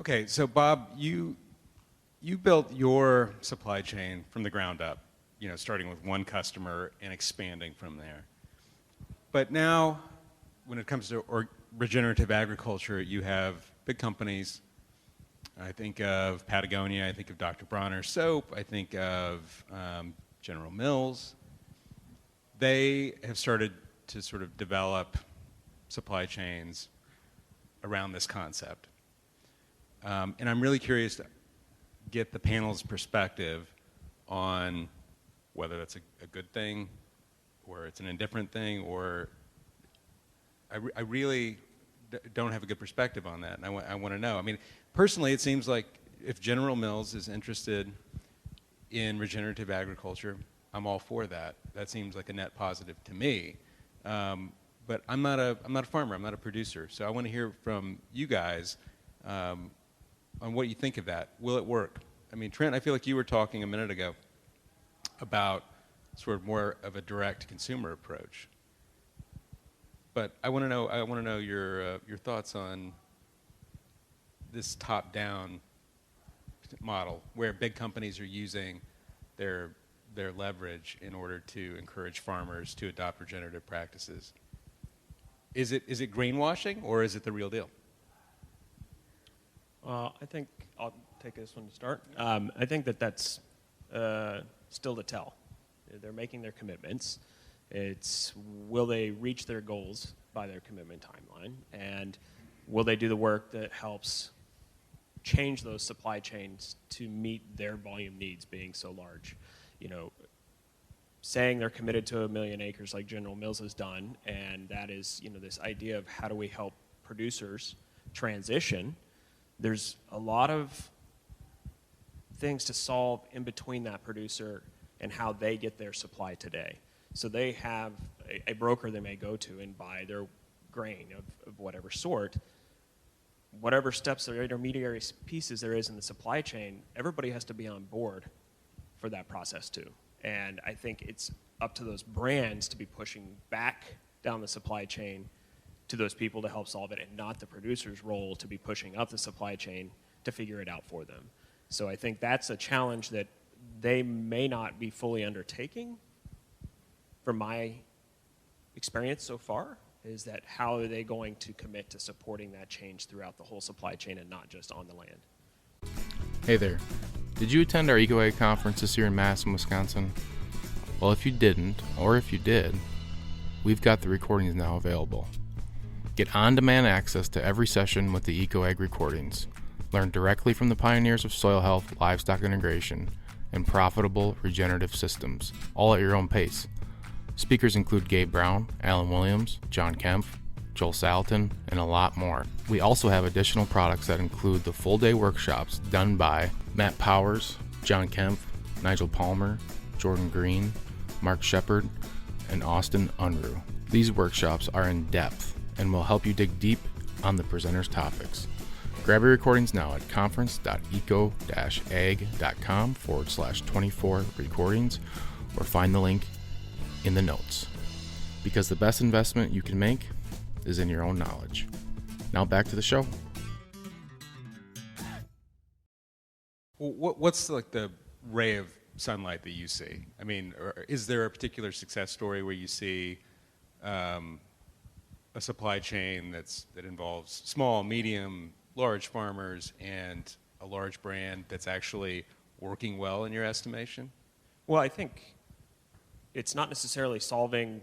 Okay, so Bob, you built your supply chain from the ground up, starting with one customer and expanding from there. But now, when it comes to regenerative agriculture, you have big companies. I think of Patagonia, I think of Dr. Bronner's soap, I think of General Mills. They have started to sort of develop supply chains around this concept. And I'm really curious to get the panel's perspective on whether that's a good thing or it's an indifferent thing, or I really don't have a good perspective on that, and I want to know. I mean, personally, it seems like if General Mills is interested in regenerative agriculture, I'm all for that. That seems like a net positive to me. But I'm not a farmer. I'm not a producer. So I want to hear from you guys on what you think of that. Will it work? I mean, Trent, I feel like you were talking a minute ago about sort of more of a direct consumer approach. But I want to know your thoughts on this top-down model, where big companies are using their leverage in order to encourage farmers to adopt regenerative practices. Is it greenwashing, or is it the real deal? I think I'll take this one to start. I think that's still to tell. They're making their commitments. It's will they reach their goals by their commitment timeline, and will they do the work that helps change those supply chains to meet their volume needs being so large. Saying they're committed to 1 million acres like General Mills has done, and that is, this idea of how do we help producers transition. There's a lot of things to solve in between that producer and how they get their supply today. So they have a broker they may go to and buy their grain of whatever sort. Whatever steps or intermediary pieces there is in the supply chain, everybody has to be on board for that process too. And I think it's up to those brands to be pushing back down the supply chain to those people to help solve it, and not the producer's role to be pushing up the supply chain to figure it out for them. So I think that's a challenge that they may not be fully undertaking. From my experience so far, is that how are they going to commit to supporting that change throughout the whole supply chain and not just on the land? Hey there. Did you attend our EcoAg conference this year in Madison, Wisconsin? Well, if you didn't, or if you did, we've got the recordings now available. Get on-demand access to every session with the EcoAg recordings. Learn directly from the pioneers of soil health, livestock integration, and profitable regenerative systems, all at your own pace. Speakers include Gabe Brown, Alan Williams, John Kempf, Joel Salatin, and a lot more. We also have additional products that include the full-day workshops done by Matt Powers, John Kempf, Nigel Palmer, Jordan Green, Mark Shepard, and Austin Unruh. These workshops are in depth and will help you dig deep on the presenters' topics. Grab your recordings now at conference.eco-ag.com/24 recordings, or find the link in the notes. Because the best investment you can make is in your own knowledge. Now back to the show. What's like the ray of sunlight that you see? I mean, is there a particular success story where you see a supply chain that involves small, medium, large farmers and a large brand that's actually working well in your estimation? Well, I think it's not necessarily solving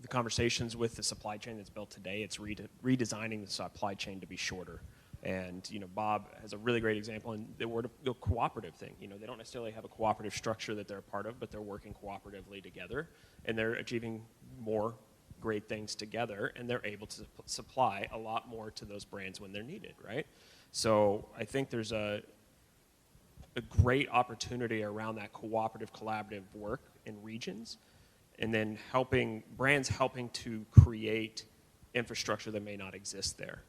the conversations with the supply chain that's built today. It's redesigning the supply chain to be shorter. And, Bob has a really great example in the word of the cooperative thing. They don't necessarily have a cooperative structure that they're a part of, but they're working cooperatively together, and they're achieving more great things together, and they're able to supply a lot more to those brands when they're needed, right? So I think there's a great opportunity around that cooperative, collaborative work in regions, and then brands helping to create infrastructure that may not exist there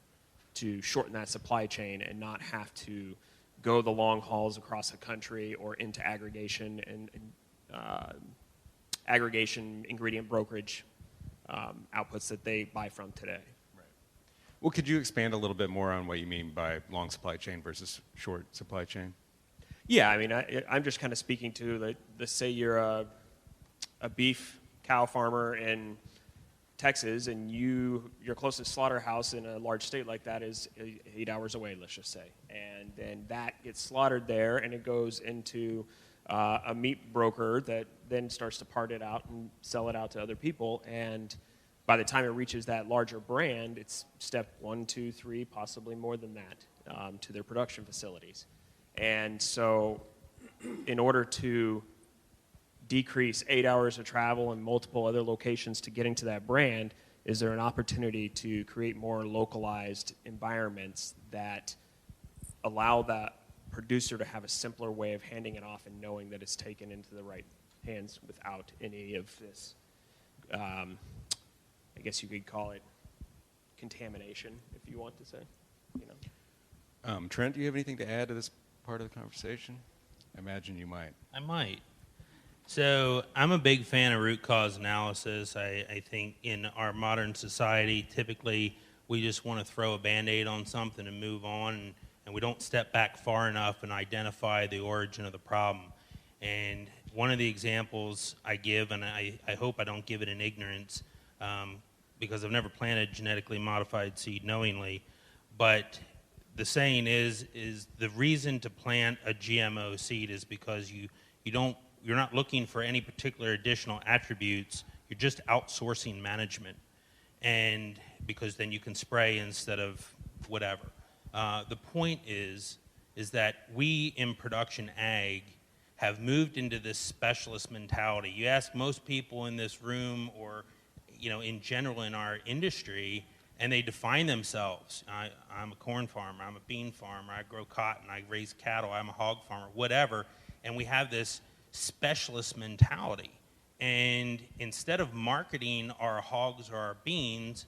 to shorten that supply chain and not have to go the long hauls across the country or into aggregation and aggregation ingredient brokerage outputs that they buy from today. Right. Well, could you expand a little bit more on what you mean by long supply chain versus short supply chain? Yeah, I mean, I'm just kind of speaking to, say you're a beef cow farmer in Texas, and your closest slaughterhouse in a large state like that is 8 hours away, let's just say. And then that gets slaughtered there, and it goes into a meat broker that then starts to part it out and sell it out to other people. And by the time it reaches that larger brand, it's step 1, 2, 3, possibly more than that, to their production facilities. And so in order to decrease 8 hours of travel and multiple other locations to getting to that brand, is there an opportunity to create more localized environments that allow that producer to have a simpler way of handing it off and knowing that it's taken into the right hands without any of this, I guess you could call it contamination, if you want to say, you know. Trent, do you have anything to add to this part of the conversation? I imagine you might. I might. So I'm a big fan of root cause analysis. I think in our modern society, typically we just want to throw a Band-Aid on something and move on, and we don't step back far enough and identify the origin of the problem. And one of the examples I give, and I hope I don't give it in ignorance, because I've never planted genetically modified seed knowingly, but the saying is the reason to plant a GMO seed is because you're not looking for any particular additional attributes, you're just outsourcing management. And because then you can spray instead of whatever. The point is that we in production ag have moved into this specialist mentality. You ask most people in this room or in general in our industry, and they define themselves. I'm a corn farmer, I'm a bean farmer, I grow cotton, I raise cattle, I'm a hog farmer, whatever. And we have this specialist mentality. And instead of marketing our hogs or our beans,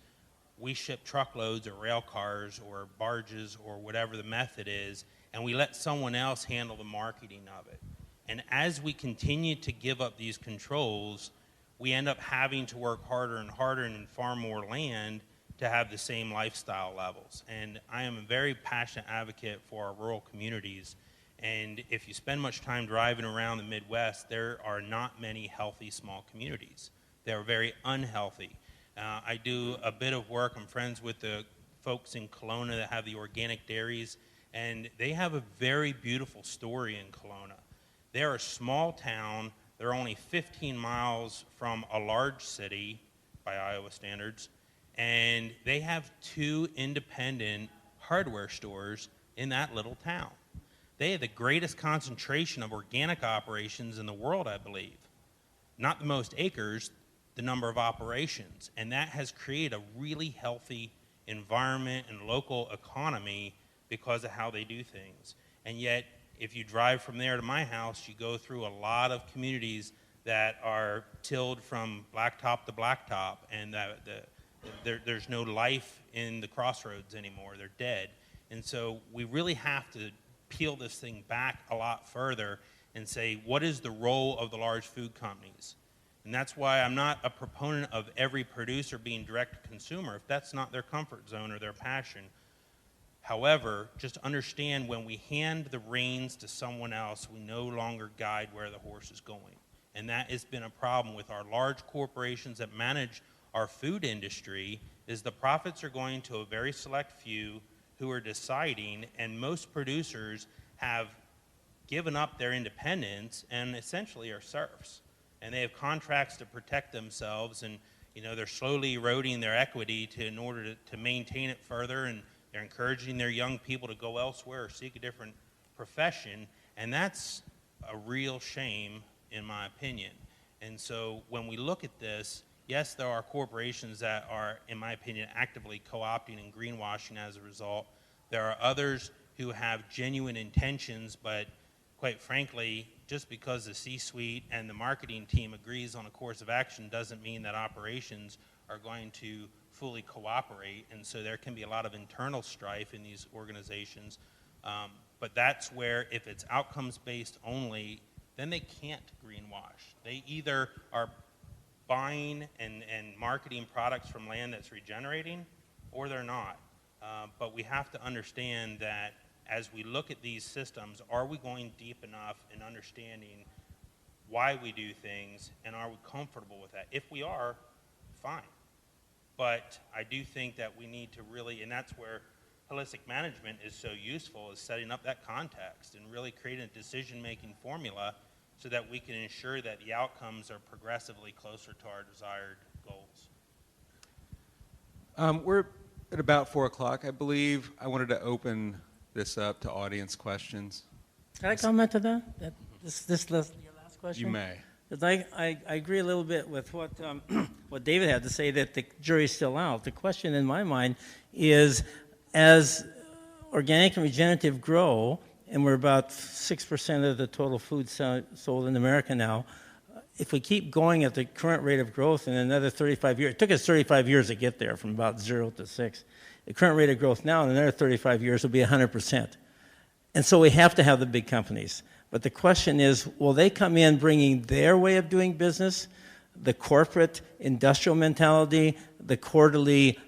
we ship truckloads or rail cars or barges or whatever the method is, and we let someone else handle the marketing of it. And as we continue to give up these controls, we end up having to work harder and harder and farm more land to have the same lifestyle levels. And I am a very passionate advocate for our rural communities. And if you spend much time driving around the Midwest, there are not many healthy small communities. They are very unhealthy. I do a bit of work. I'm friends with the folks in Kelowna that have the organic dairies, and they have a very beautiful story in Kelowna. They're a small town. They're only 15 miles from a large city by Iowa standards, and they have 2 independent hardware stores in that little town. They have the greatest concentration of organic operations in the world, I believe. Not the most acres, the number of operations. And that has created a really healthy environment and local economy because of how they do things. And yet, if you drive from there to my house, you go through a lot of communities that are tilled from blacktop to blacktop, and there's no life in the crossroads anymore. They're dead. And so we really have to peel this thing back a lot further and say, what is the role of the large food companies? And that's why I'm not a proponent of every producer being direct to consumer if that's not their comfort zone or their passion. However, just understand when we hand the reins to someone else, we no longer guide where the horse is going. And that has been a problem with our large corporations that manage our food industry, is the profits are going to a very select few who are deciding, and most producers have given up their independence and essentially are serfs. And they have contracts to protect themselves, and they're slowly eroding their equity in order to maintain it further, and they're encouraging their young people to go elsewhere or seek a different profession, and that's a real shame in my opinion. And so when we look at this, yes, there are corporations that are, in my opinion, actively co-opting and greenwashing as a result. There are others who have genuine intentions, but quite frankly, just because the C-suite and the marketing team agrees on a course of action doesn't mean that operations are going to fully cooperate. And so there can be a lot of internal strife in these organizations. But that's where, if it's outcomes-based only, then they can't greenwash. They either are buying and marketing products from land that's regenerating, or they're not. But we have to understand that as we look at these systems, are we going deep enough in understanding why we do things, and are we comfortable with that? If we are, fine. But I do think that we need to really, and that's where holistic management is so useful, is setting up that context and really creating a decision-making formula so that we can ensure that the outcomes are progressively closer to our desired goals. We're at about 4 o'clock, I believe. I wanted to open this up to audience questions. Can I comment to that? This your last question? You may. 'Cause I agree a little bit with what what David had to say, that the jury's still out. The question in my mind is, as organic and regenerative grow, and we're about 6% of the total food sold in America now, if we keep going at the current rate of growth in another 35 years, it took us 35 years to get there from about 0 to 6. The current rate of growth now in another 35 years will be 100%. And so we have to have the big companies. But the question is, will they come in bringing their way of doing business, the corporate industrial mentality, the quarterly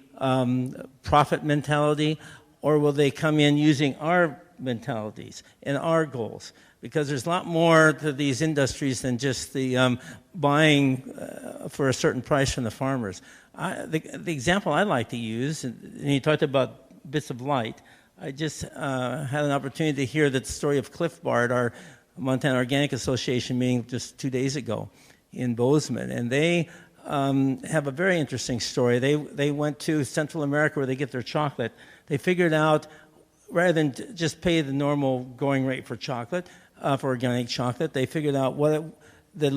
profit mentality, or will they come in using our mentalities and our goals? Because there's a lot more to these industries than just the buying for a certain price from the farmers. The example I like to use, and you talked about bits of light, I just had an opportunity to hear the story of Cliff Bard, our Montana Organic Association meeting just 2 days ago in Bozeman. And they have a very interesting story. They went to Central America where they get their chocolate. They figured out, rather than just pay the normal going rate for chocolate, for organic chocolate, they figured out what the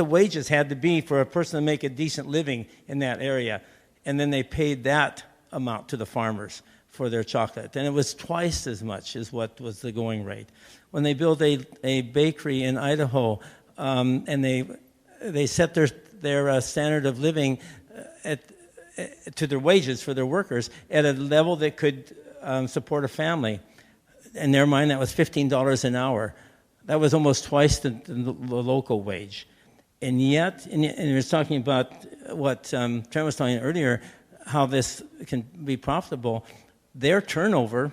wages had to be for a person to make a decent living in that area. And then they paid that amount to the farmers for their chocolate. And it was twice as much as what was the going rate. When they built a bakery in Idaho, and they set their standard of living to their wages for their workers at a level that could support a family. In their mind, that was $15 an hour. That was almost twice the local wage. And yet, and he was talking about what Trent was talking earlier, how this can be profitable. Their turnover,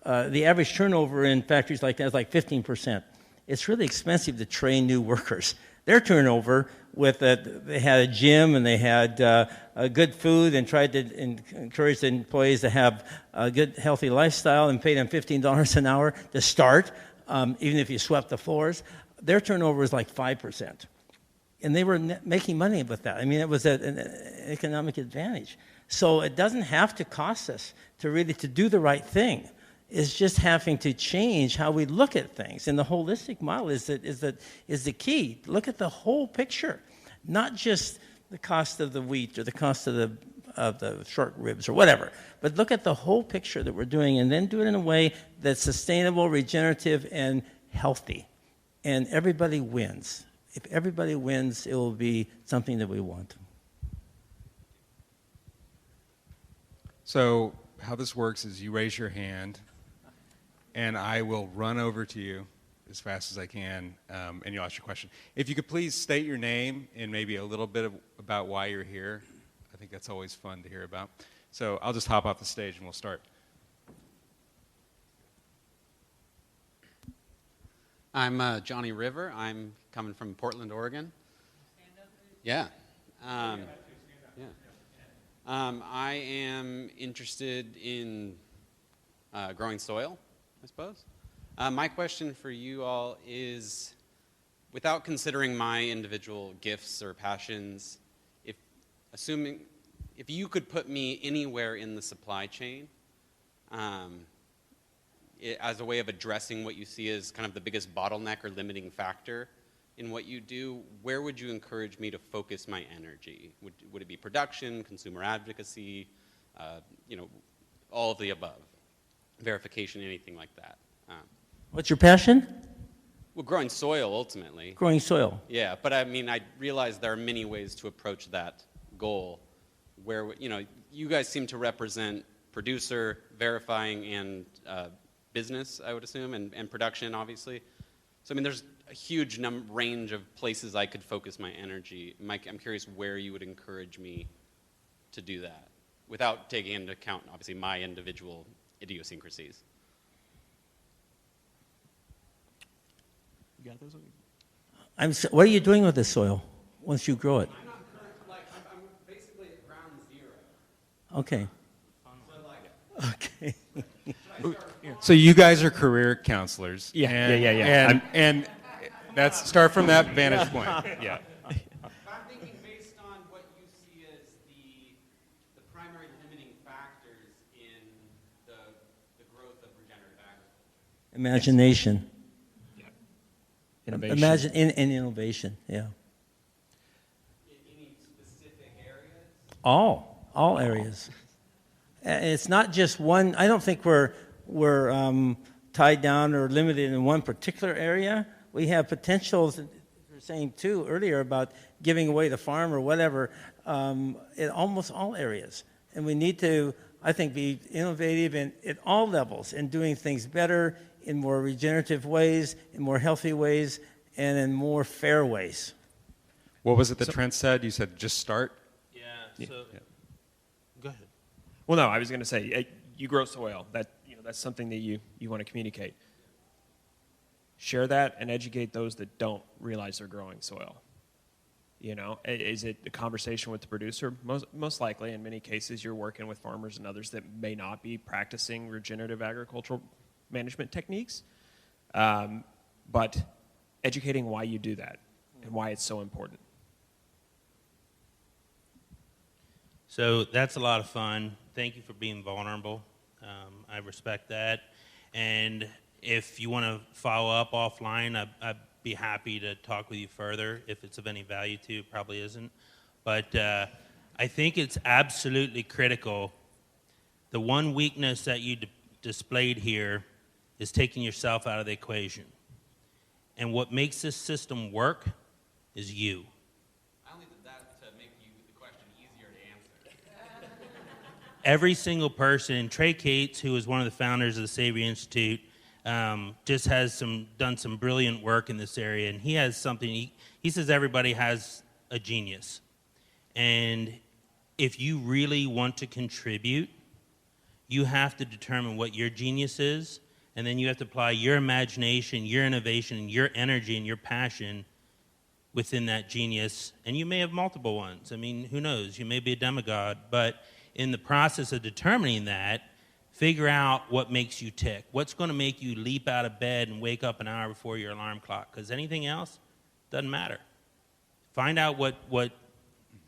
the average turnover in factories like that is like 15%. It's really expensive to train new workers. Their turnover, they had a gym and they had good food and tried to encourage the employees to have a good, healthy lifestyle and pay them $15 an hour to start, even if you swept the floors. Their turnover was like 5%. And they were making money with that. I mean, it was an economic advantage. So it doesn't have to cost us to do the right thing. It's just having to change how we look at things. And the holistic model is the key. Look at the whole picture, not just the cost of the wheat or the cost of the short ribs or whatever, but look at the whole picture that we're doing and then do it in a way that's sustainable, regenerative, and healthy. And everybody wins. If everybody wins, it will be something that we want. So how this works is you raise your hand, and I will run over to you as fast as I can, and you'll ask your question. If you could please state your name and maybe a little bit about why you're here. I think that's always fun to hear about. So I'll just hop off the stage and we'll start. I'm Johnny River. I'm coming from Portland, Oregon. Yeah. I am interested in growing soil, I suppose. My question for you all is, without considering my individual gifts or passions, if you could put me anywhere in the supply chain, as a way of addressing what you see as kind of the biggest bottleneck or limiting factor in what you do, where would you encourage me to focus my energy? Would it be production, consumer advocacy, all of the above? Verification, anything like that. What's your passion? Well, growing soil, ultimately. Growing soil. Yeah, but I mean, I realize there are many ways to approach that goal where, you guys seem to represent producer, verifying, and business, I would assume, and production, obviously. So, I mean, there's a huge range of places I could focus my energy. I'm curious where you would encourage me to do that. without taking into account, obviously, my individual idiosyncrasies. You got those? What are you doing with the soil once you grow it? I'm not I'm basically at ground zero. Okay. So Okay. So you guys are career counselors. Yeah, and, yeah. And that's start from that vantage point. Yeah. I'm thinking based on what you see as the primary limiting factors in the growth of regenerative agriculture. Imagination. Innovation. Imagine in innovation. Yeah. Any specific areas? All areas. It's not just one. I don't think we're tied down or limited in one particular area. We have potentials. You were saying too earlier about giving away the farm or whatever in almost all areas, and we need to, I think, be innovative at all levels and doing things better in more regenerative ways, in more healthy ways, and in more fair ways. What was it that Trent said? You said just start? Yeah, so, go ahead. Well, no, I was going to say, you grow soil. That's something that you want to communicate. Share that and educate those that don't realize they're growing soil. Is it a conversation with the producer? Most likely, in many cases, you're working with farmers and others that may not be practicing regenerative agricultural management techniques, but educating why you do that and why it's so important. So that's a lot of fun. Thank you for being vulnerable. I respect that. And if you want to follow up offline, I'd be happy to talk with you further if it's of any value to you. Probably isn't. But I think it's absolutely critical. The one weakness that you displayed here is taking yourself out of the equation. And what makes this system work is you. I only did that to make the question easier to answer. Every single person, Trey Cates, who is one of the founders of the Savory Institute, just has done some brilliant work in this area, and he has something. He says everybody has a genius, and if you really want to contribute, you have to determine what your genius is, and then you have to apply your imagination, your innovation, and your energy and your passion within that genius. And you may have multiple ones. I mean, who knows? You may be a demigod, but in the process of determining that, figure out what makes you tick. What's going to make you leap out of bed and wake up an hour before your alarm clock? Because anything else doesn't matter. Find out what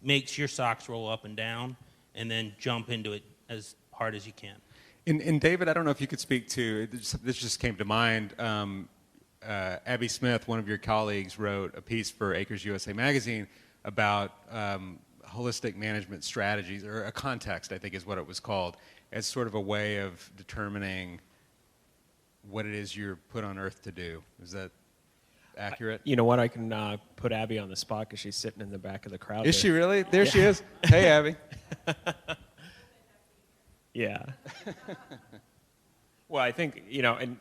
makes your socks roll up and down, and then jump into it as hard as you can. And David, I don't know if you could speak to, this just came to mind, Abby Smith, one of your colleagues, wrote a piece for Acres USA magazine about holistic management strategies, or a context, I think is what it was called, as sort of a way of determining what it is you're put on earth to do. Is that accurate? You know what? I can put Abby on the spot because she's sitting in the back of the crowd. Is she really? There she is. Hey, Abby. Yeah. Well, I think, and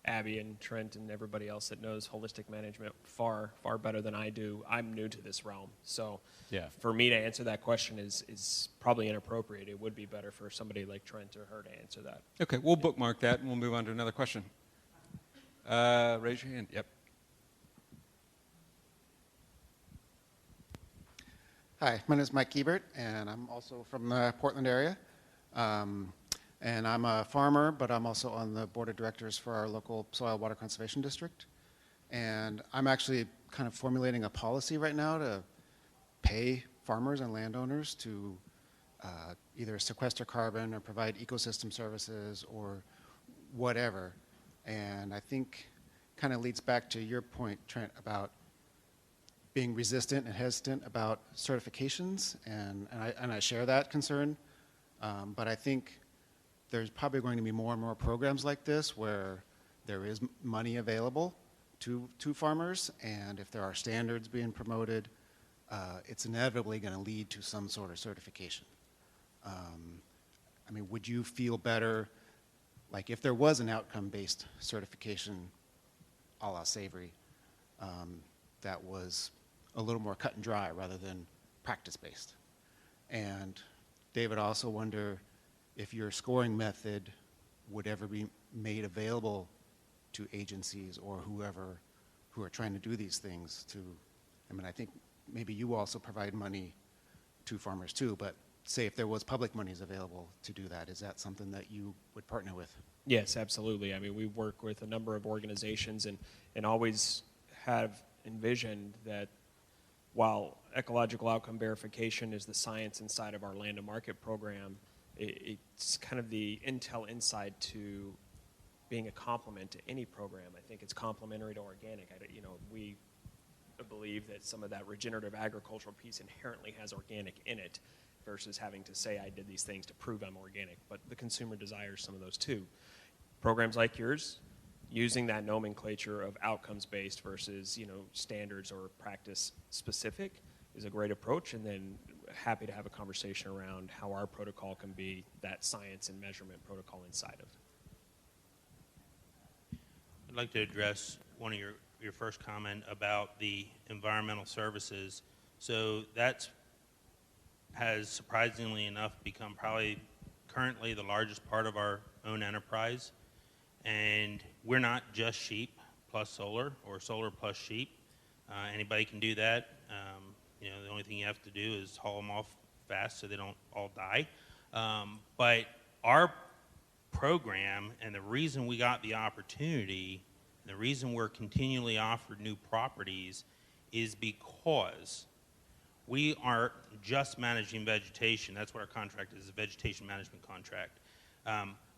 Abby and Trent and everybody else that knows holistic management far, far better than I do. I'm new to this realm. So for me to answer that question is probably inappropriate. It would be better for somebody like Trent or her to answer that. Okay, we'll bookmark that and we'll move on to another question. Raise your hand. Yep. Hi, my name is Mike Ebert, and I'm also from the Portland area. And I'm a farmer, but I'm also on the board of directors for our local soil water conservation district. And I'm actually kind of formulating a policy right now to pay farmers and landowners to either sequester carbon or provide ecosystem services or whatever. And I think kind of leads back to your point, Trent, about being resistant and hesitant about certifications, and I share that concern, but I think there's probably going to be more and more programs like this where there is money available to farmers, and if there are standards being promoted, it's inevitably going to lead to some sort of certification. I mean, would you feel better, like if there was an outcome-based certification a la Savory, that was a little more cut and dry rather than practice-based? And David, I also wonder if your scoring method would ever be made available to agencies or whoever who are trying to do these things to, I mean, I think maybe you also provide money to farmers too, but say if there was public monies available to do that, is that something that you would partner with? Yes, absolutely. I mean, we work with a number of organizations and always have envisioned that while ecological outcome verification is the science inside of our land to market program, it's kind of the intel inside to being a complement to any program. I think it's complementary to organic. We believe that some of that regenerative agricultural piece inherently has organic in it versus having to say I did these things to prove I'm organic. But the consumer desires some of those too. Programs like yours, using that nomenclature of outcomes-based versus standards or practice-specific is a great approach, and then happy to have a conversation around how our protocol can be that science and measurement protocol inside of. I'd like to address one of your first comment about the environmental services. So that has surprisingly enough become probably currently the largest part of our own enterprise. And we're not just sheep plus solar or solar plus sheep. Anybody can do that. The only thing you have to do is haul them off fast so they don't all die. But our program, and the reason we got the opportunity, the reason we're continually offered new properties is because we aren't just managing vegetation. That's what our contract is, a vegetation management contract.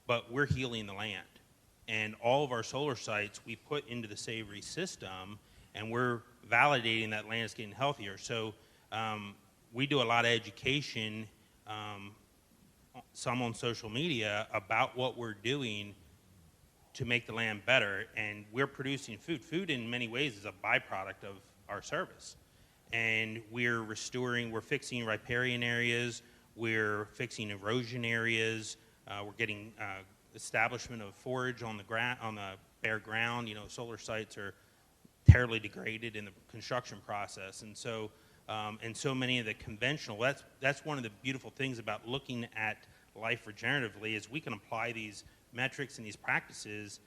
But we're healing the land. And all of our solar sites we put into the Savory system, and we're validating that land is getting healthier. So we do a lot of education, some on social media, about what we're doing to make the land better. And we're producing food. Food in many ways is a byproduct of our service. And we're fixing riparian areas, we're fixing erosion areas, we're getting establishment of forage on the bare ground. Solar sites are terribly degraded in the construction process, and so many of the conventional. That's one of the beautiful things about looking at life regeneratively is we can apply these metrics and these practices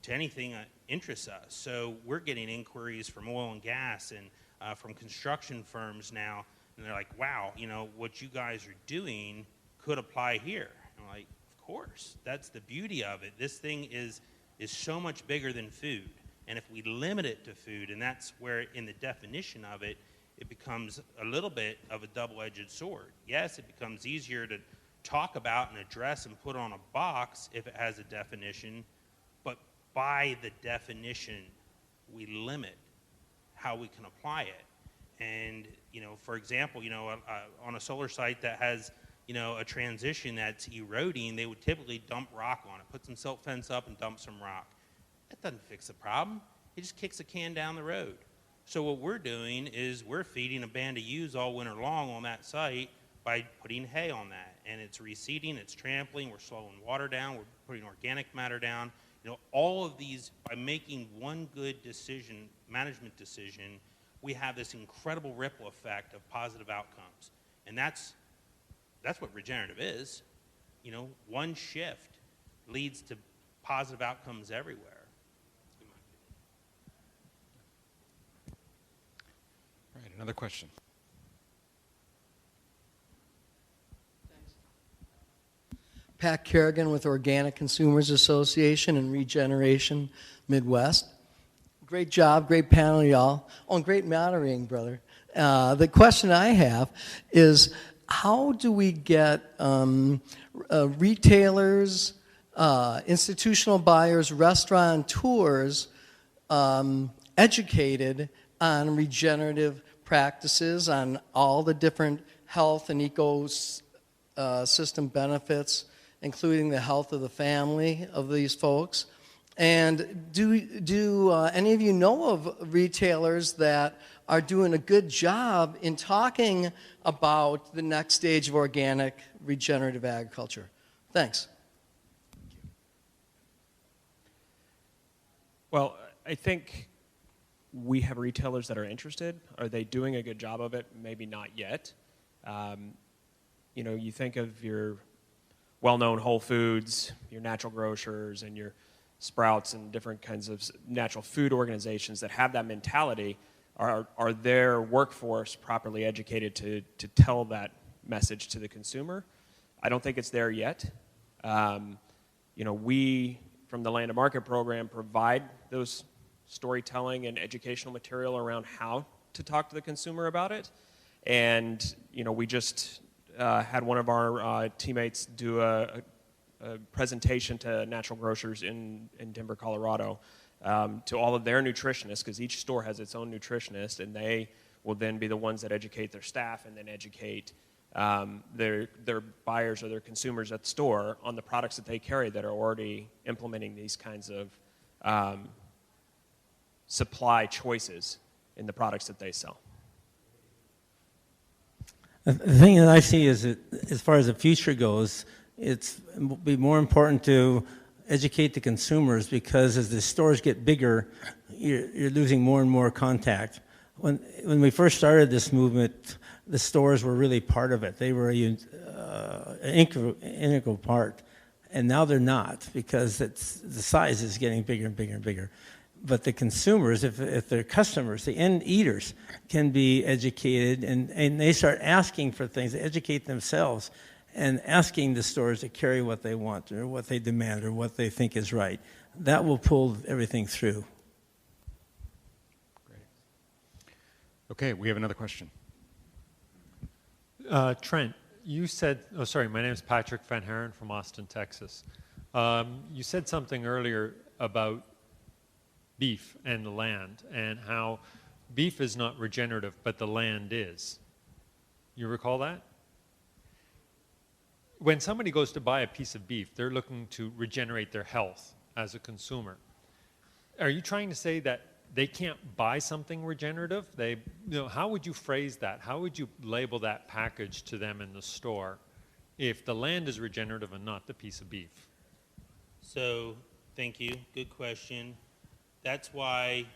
to anything that interests us. So we're getting inquiries from oil and gas and from construction firms now, and they're like, "Wow, what you guys are doing could apply here." And I'm like, of course, that's the beauty of it. This thing is so much bigger than food. And if we limit it to food, and that's where in the definition of it, it becomes a little bit of a double-edged sword. Yes, it becomes easier to talk about and address and put on a box if it has a definition, but by the definition, we limit how we can apply it. And, for example, on a solar site that has a transition that's eroding, they would typically dump rock on it, put some silt fence up and dump some rock. That doesn't fix the problem. It just kicks a can down the road. So what we're doing is we're feeding a band of ewes all winter long on that site by putting hay on that. And it's reseeding, it's trampling, we're slowing water down, we're putting organic matter down. All of these, by making one good decision, management decision, we have this incredible ripple effect of positive outcomes. And that's what regenerative is. One shift leads to positive outcomes everywhere. All right, another question. Pat Kerrigan with Organic Consumers Association and Regeneration Midwest. Great job, great panel, y'all. Oh, and great moderating, brother. The question I have is, how do we get retailers, institutional buyers, restaurateurs educated on regenerative practices, on all the different health and ecosystem benefits, including the health of the family of these folks? And do any of you know of retailers that are doing a good job in talking about the next stage of organic regenerative agriculture? Thanks. Well, I think we have retailers that are interested. Are they doing a good job of it? Maybe not yet. you think of your well-known Whole Foods, your natural grocers, and your Sprouts and different kinds of natural food organizations that have that mentality. Are their workforce properly educated to tell that message to the consumer? I don't think it's there yet. We, from the Land to Market program, provide those storytelling and educational material around how to talk to the consumer about it. And, we just had one of our teammates do a presentation to natural grocers in Denver, Colorado, to all of their nutritionists, because each store has its own nutritionist, and they will then be the ones that educate their staff and then educate their buyers or their consumers at the store on the products that they carry that are already implementing these kinds of supply choices in the products that they sell. The thing that I see is that as far as the future goes, it will be more important to educate the consumers, because as the stores get bigger, you're losing more and more contact. When we first started this movement, the stores were really part of it. They were an integral part, and now they're not, because the size is getting bigger and bigger and bigger. But the consumers, if they're customers, the end eaters, can be educated, and they start asking for things, they educate themselves, and asking the stores to carry what they want or what they demand or what they think is right. That will pull everything through. Great. Okay, we have another question. Trent, you said, my name is Patrick Van Haren from Austin, Texas. You said something earlier about beef and the land, and how beef is not regenerative, but the land is. You recall that? When somebody goes to buy a piece of beef, they're looking to regenerate their health as a consumer. Are you trying to say that they can't buy something regenerative? How would you phrase that? How would you label that package to them in the store if the land is regenerative and not the piece of beef? So, thank you. Good question. That's why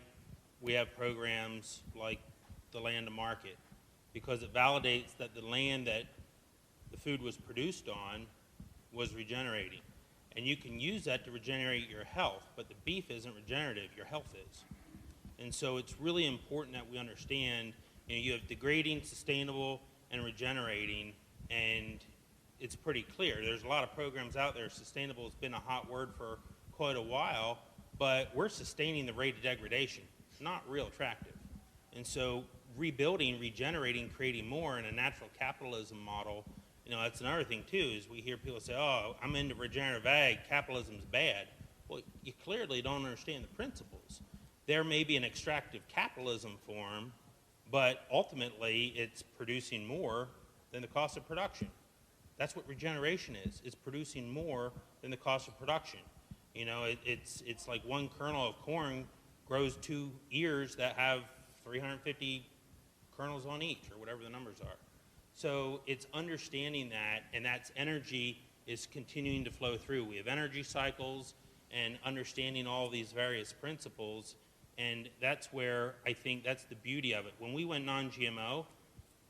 we have programs like the Land to Market, because it validates that the land that the food was produced on was regenerating. And you can use that to regenerate your health, but the beef isn't regenerative, your health is. And so it's really important that we understand, you have degrading, sustainable, and regenerating, and it's pretty clear. There's a lot of programs out there. Sustainable has been a hot word for quite a while, but we're sustaining the rate of degradation. Not real attractive. And so rebuilding, regenerating, creating more in a natural capitalism model, that's another thing too, is we hear people say, oh, I'm into regenerative ag, capitalism's bad. Well, you clearly don't understand the principles. There may be an extractive capitalism form, but ultimately it's producing more than the cost of production. That's what regeneration is. It's producing more than the cost of production. It's like one kernel of corn grows 2 ears that have 350 kernels on each, or whatever the numbers are. So it's understanding that, and that's energy is continuing to flow through. We have energy cycles and understanding all these various principles, and that's where I think that's the beauty of it. When we went non-GMO,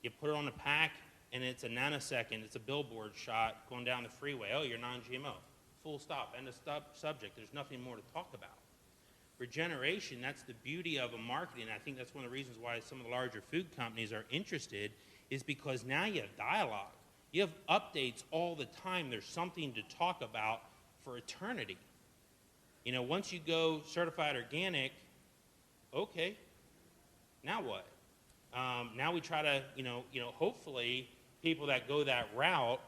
you put it on a pack, and it's a nanosecond, it's a billboard shot going down the freeway. Oh, you're non-GMO. Full stop, end of subject. There's nothing more to talk about. Regeneration, that's the beauty of a marketing. I think that's one of the reasons why some of the larger food companies are interested, is because now you have dialogue. You have updates all the time. There's something to talk about for eternity. Once you go certified organic, okay, now what? Now we try to, hopefully people that go that route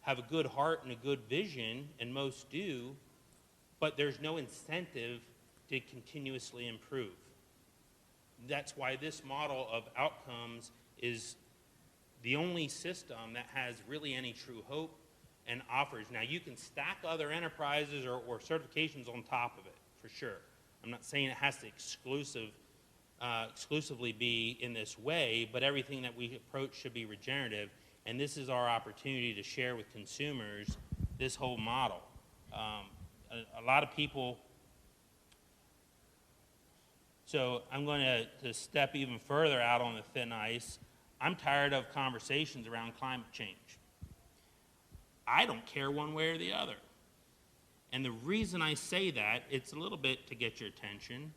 have a good heart and a good vision, and most do, but there's no incentive to continuously improve. That's why this model of outcomes is the only system that has really any true hope and offers. Now, you can stack other enterprises or certifications on top of it, for sure. I'm not saying it has to exclusively be in this way, but everything that we approach should be regenerative. And this is our opportunity to share with consumers this whole model. A lot of people, so I'm going to step even further out on the thin ice. I'm tired of conversations around climate change. I don't care one way or the other. And the reason I say that, it's a little bit to get your attention,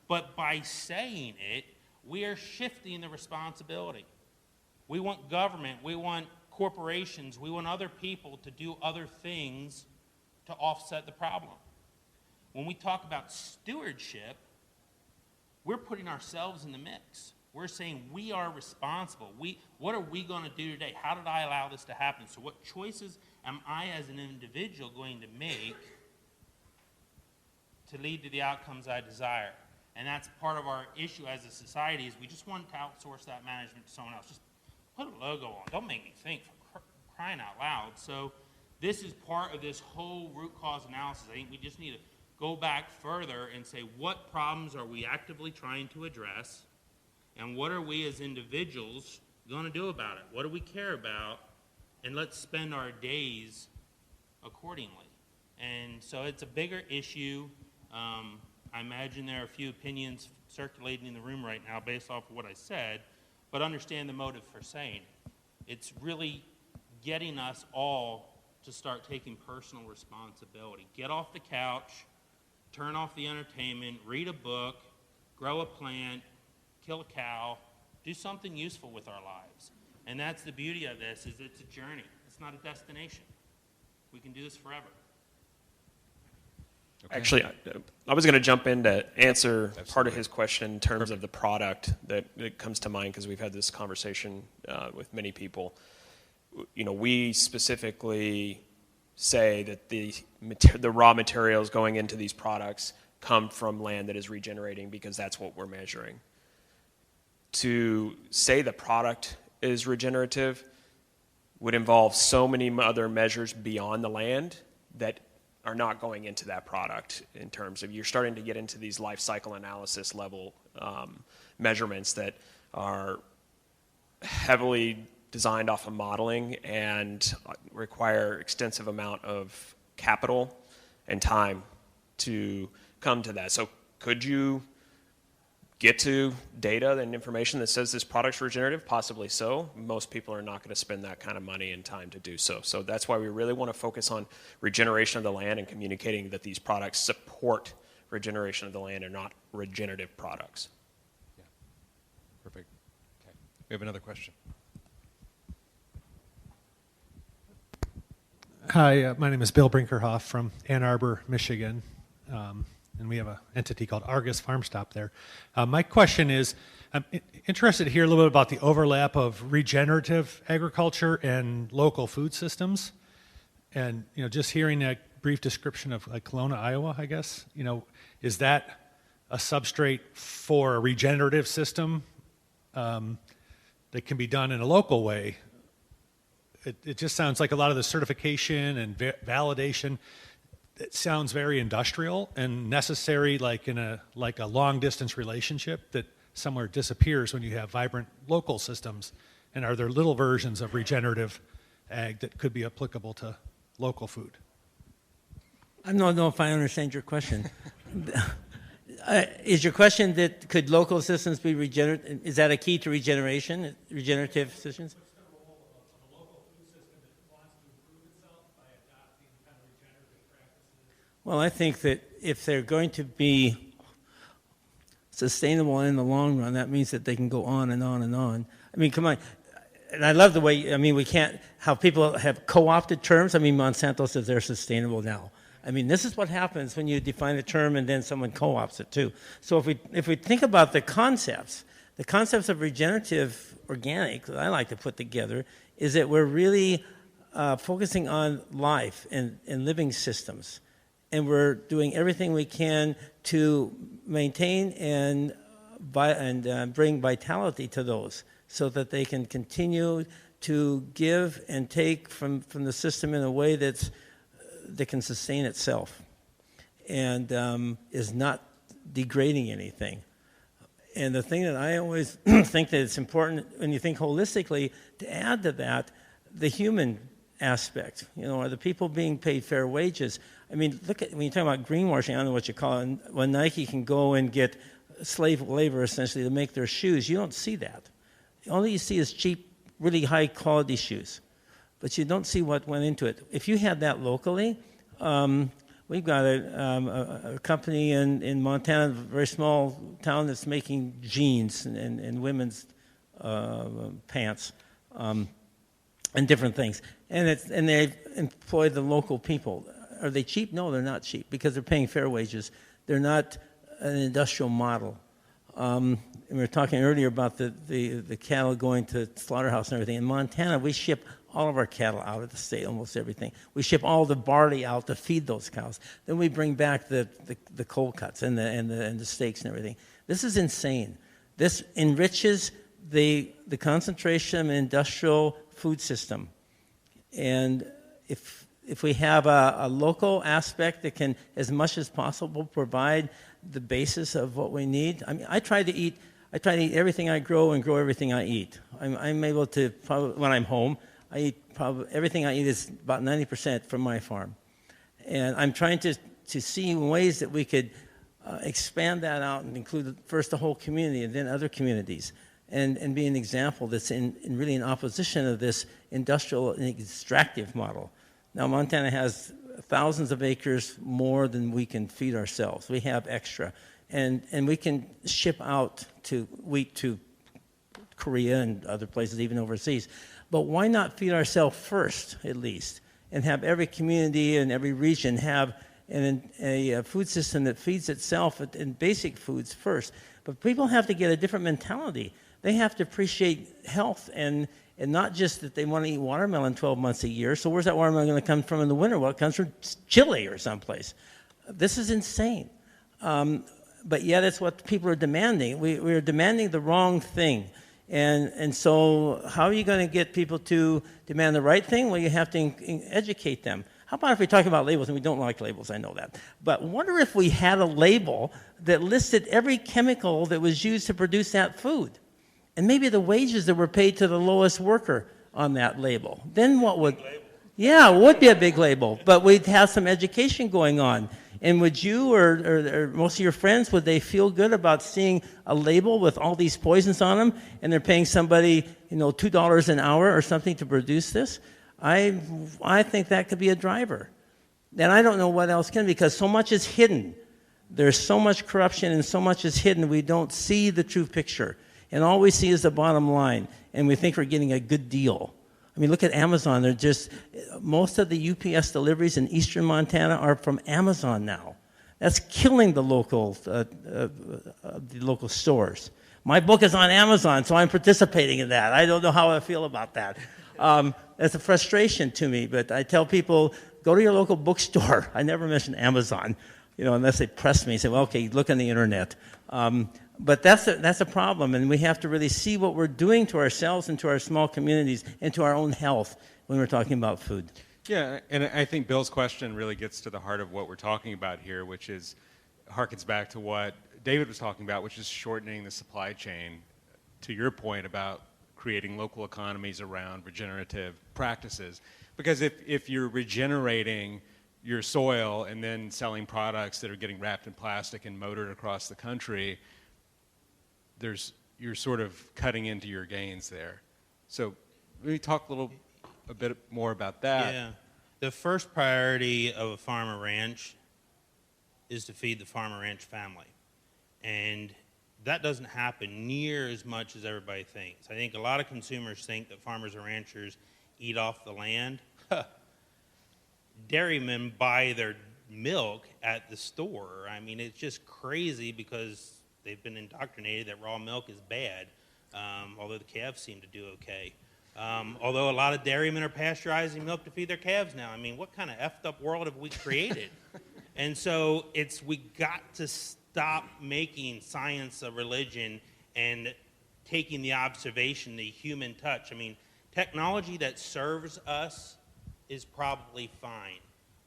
but by saying it, we are shifting the responsibility. We want government, we want corporations, we want other people to do other things to offset the problem. When we talk about stewardship, we're putting ourselves in the mix. We're saying we are responsible. What are we going to do today? How did I allow this to happen? So what choices am I as an individual going to make to lead to the outcomes I desire? And that's part of our issue as a society is we just want to outsource that management to someone else. Just put a logo on. Don't make me think, for crying out loud. So this is part of this whole root cause analysis. I think we just need to go back further and say what problems are we actively trying to address, and what are we as individuals going to do about it? What do we care about? And let's spend our days accordingly. And so it's a bigger issue. I imagine there are a few opinions circulating in the room right now based off of what I said, but understand the motive for saying it. It's really getting us all to start taking personal responsibility. Get off the couch, turn off the entertainment, read a book, grow a plant, kill a cow, do something useful with our lives. And that's the beauty of this, is it's a journey. It's not a destination. We can do this forever. Okay. Actually, I was going to jump in to answer part of his question in terms of the product that comes to mind, because we've had this conversation with many people. We specifically say that the raw materials going into these products come from land that is regenerating, because that's what we're measuring. To say the product is regenerative would involve so many other measures beyond the land that are not going into that product, in terms of you're starting to get into these life cycle analysis level measurements that are heavily designed off of modeling and require extensive amount of capital and time to come to that. So could you get to data and information that says this product's regenerative? Possibly so. Most people are not going to spend that kind of money and time to do so. So that's why we really want to focus on regeneration of the land and communicating that these products support regeneration of the land and not regenerative products. Yeah. Perfect. Okay. We have another question. Hi, my name is Bill Brinkerhoff from Ann Arbor, Michigan. And we have an entity called Argus Farm Stop there. My question is, I'm interested to hear a little bit about the overlap of regenerative agriculture and local food systems. And, just hearing a brief description of like Kelowna, Iowa, I guess, is that a substrate for a regenerative system that can be done in a local way? It just sounds like a lot of the certification and validation, it sounds very industrial and necessary, like in a long distance relationship that somewhere disappears when you have vibrant local systems. And are there little versions of regenerative ag that could be applicable to local food? I don't know if I understand your question. Is your question that could local systems be regenerative? Is that a key to regeneration, regenerative systems? Well, I think that if they're going to be sustainable in the long run, that means that they can go on and on and on. I mean, come on. And I love the way, we can't, how people have co-opted terms. Monsanto says they're sustainable now. This is what happens when you define a term and then someone co-opts it too. So if we think about the concepts of regenerative organic that I like to put together is that we're really focusing on life and living systems. And we're doing everything we can to maintain and bring vitality to those so that they can continue to give and take from the system in a way that can sustain itself and is not degrading anything. And the thing that I always think that it's important when you think holistically to add to that, the human aspect. Are the people being paid fair wages? Look at when you talk about greenwashing, I don't know what you call it. When Nike can go and get slave labor essentially to make their shoes, you don't see that. All you see is cheap, really high quality shoes. but you don't see what went into it. If you had that locally, we've got a company in Montana, a very small town that's making jeans and women's pants and different things. And they've employed the local people. Are they cheap? No, they're not cheap because they're paying fair wages. They're not an industrial model. And we were talking earlier about the cattle going to slaughterhouse and everything. In Montana, we ship all of our cattle out of the state, almost everything. We ship all the barley out to feed those cows. Then we bring back the cold cuts and the steaks and everything. This is insane. This enriches the concentration of an industrial food system. And if we have a local aspect that can, as much as possible, provide the basis of what we need. I mean, I try to eat everything I grow and grow everything I eat. I'm able to, probably, when I'm home, I eat probably everything I eat is about 90% from my farm. And I'm trying to see ways that we could expand that out and include first the whole community and then other communities and be an example that's really in opposition of this industrial and extractive model. Now, Montana has thousands of acres more than we can feed ourselves. We have extra. And we can ship out wheat to Korea and other places, even overseas. But why not feed ourselves first, at least, and have every community and every region have a food system that feeds itself in basic foods first? But people have to get a different mentality. They have to appreciate health and not just that they want to eat watermelon 12 months a year. So where's that watermelon going to come from in the winter? Well, it comes from Chile or someplace. This is insane. But yet it's what people are demanding. We are demanding the wrong thing. And so how are you going to get people to demand the right thing? Well, you have to educate them. How about if we talk about labels, and we don't like labels, I know that. But wonder if we had a label that listed every chemical that was used to produce that food. And maybe the wages that were paid to the lowest worker on that label. Then what would... Yeah, it would be a big label. But we'd have some education going on. And would you or most of your friends, would they feel good about seeing a label with all these poisons on them and they're paying somebody, $2 an hour or something to produce this? I think that could be a driver. And I don't know what else can, because so much is hidden. There's so much corruption and so much is hidden, we don't see the true picture. And all we see is the bottom line, and we think we're getting a good deal. I mean, look at Amazon. They're just, most of the UPS deliveries in eastern Montana are from Amazon now. That's killing the local stores. My book is on Amazon, so I'm participating in that. I don't know how I feel about that. That's a frustration to me, but I tell people, go to your local bookstore. I never mention Amazon, unless they press me and say, well, okay, look on the internet. But that's a problem, and we have to really see what we're doing to ourselves and to our small communities and to our own health when we're talking about food. Yeah, and I think Bill's question really gets to the heart of what we're talking about here, which harkens back to what David was talking about, which is shortening the supply chain, to your point about creating local economies around regenerative practices. Because if you're regenerating your soil and then selling products that are getting wrapped in plastic and motored across the country, you're sort of cutting into your gains there. So maybe talk a bit more about that. Yeah. The first priority of a farm or ranch is to feed the farm or ranch family. And that doesn't happen near as much as everybody thinks. I think a lot of consumers think that farmers and ranchers eat off the land. Dairymen buy their milk at the store. I mean, it's just crazy because they've been indoctrinated that raw milk is bad, although the calves seem to do okay. Although a lot of dairymen are pasteurizing milk to feed their calves now. I mean, what kind of effed up world have we created? And so we got to stop making science a religion and taking the observation, the human touch. I mean, technology that serves us is probably fine.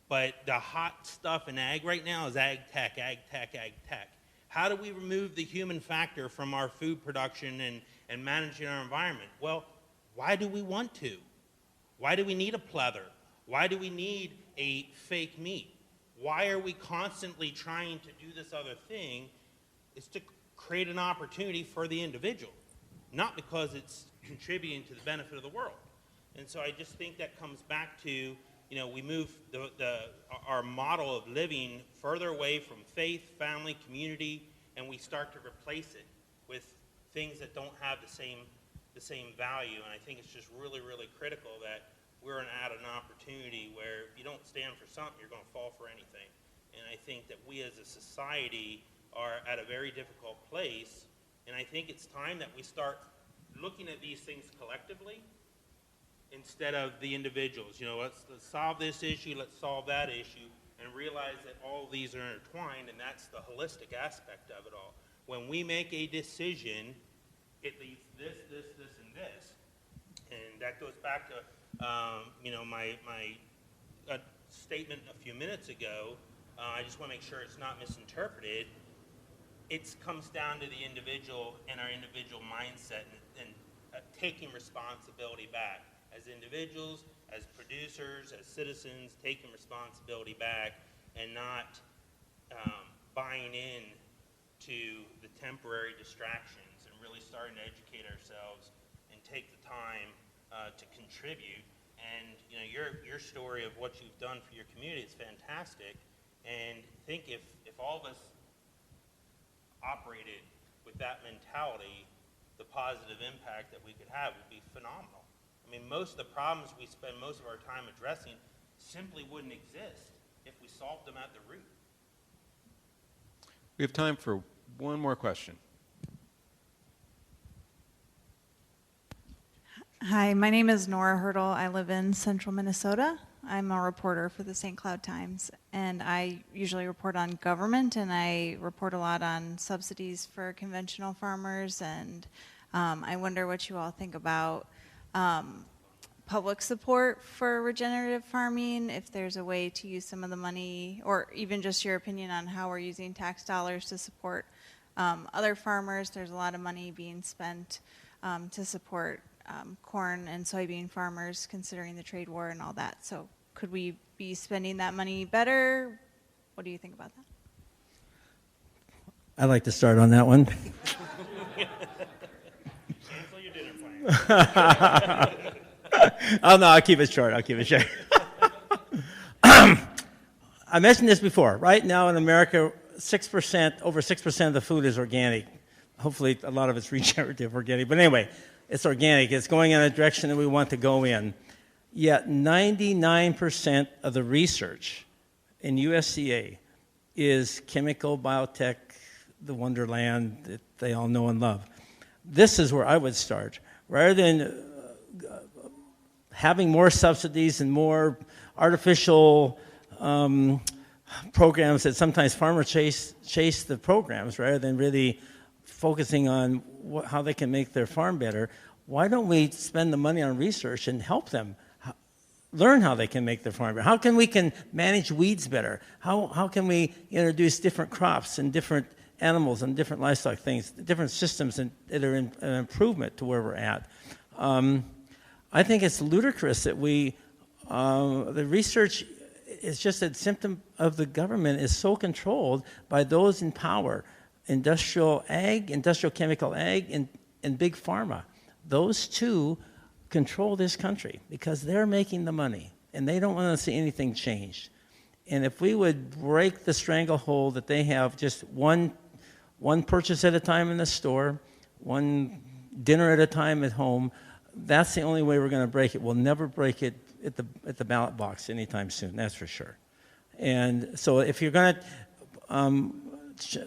But the hot stuff in ag right now is ag tech, ag tech, ag tech. How do we remove the human factor from our food production and managing our environment? Well, why do we want to? Why do we need a pleather? Why do we need a fake meat? Why are we constantly trying to do this other thing? It's to create an opportunity for the individual, not because it's contributing to the benefit of the world. And so I just think that comes back to, we move our model of living further away from faith, family, community, and we start to replace it with things that don't have the same value. And I think it's just really, really critical that we're at an opportunity where if you don't stand for something, you're going to fall for anything. And I think that we as a society are at a very difficult place. And I think it's time that we start looking at these things collectively instead of the individuals. Let's solve this issue, let's solve that issue, and realize that all of these are intertwined, and that's the holistic aspect of it all. When we make a decision, it leads this, and this. And that goes back to, my statement a few minutes ago. I just want to make sure it's not misinterpreted. It comes down to the individual and our individual mindset and taking responsibility back. As individuals, as producers, as citizens, taking responsibility back and not buying in to the temporary distractions and really starting to educate ourselves and take the time to contribute. And your story of what you've done for your community is fantastic. And I think if all of us operated with that mentality, the positive impact that we could have would be phenomenal. I mean, most of the problems we spend most of our time addressing simply wouldn't exist if we solved them at the root. We have time for one more question. Hi, my name is Nora Hurdle. I live in central Minnesota. I'm a reporter for the St. Cloud Times, and I usually report on government, and I report a lot on subsidies for conventional farmers, and I wonder what you all think about public support for regenerative farming, if there's a way to use some of the money, or even just your opinion on how we're using tax dollars to support other farmers. There's a lot of money being spent to support corn and soybean farmers, considering the trade war and all that. So could we be spending that money better? What do you think about that? I'd like to start on that one. Cancel your dinner plan. Oh, no, I'll keep it short. I mentioned this before. Right now in America, over 6% of the food is organic. Hopefully a lot of it's regenerative organic. But anyway, it's organic. It's going in a direction that we want to go in. Yet 99% of the research in USDA is chemical, biotech, the wonderland that they all know and love. This is where I would start. Rather than having more subsidies and more artificial programs that sometimes farmers chase the programs rather than really focusing on how they can make their farm better, why don't we spend the money on research and help them learn how they can make their farm better? How can we manage weeds better? How can we introduce different crops and different animals and different livestock things, different systems that are an improvement to where we're at? I think it's ludicrous that the research is just a symptom of the government is so controlled by those in power, industrial chemical ag, and big pharma. Those two control this country because they're making the money and they don't want to see anything changed. And if we would break the stranglehold that they have, just one purchase at a time in the store, one dinner at a time at home, that's the only way we're going to break it. We'll never break it at the ballot box anytime soon, that's for sure. And so if you're going to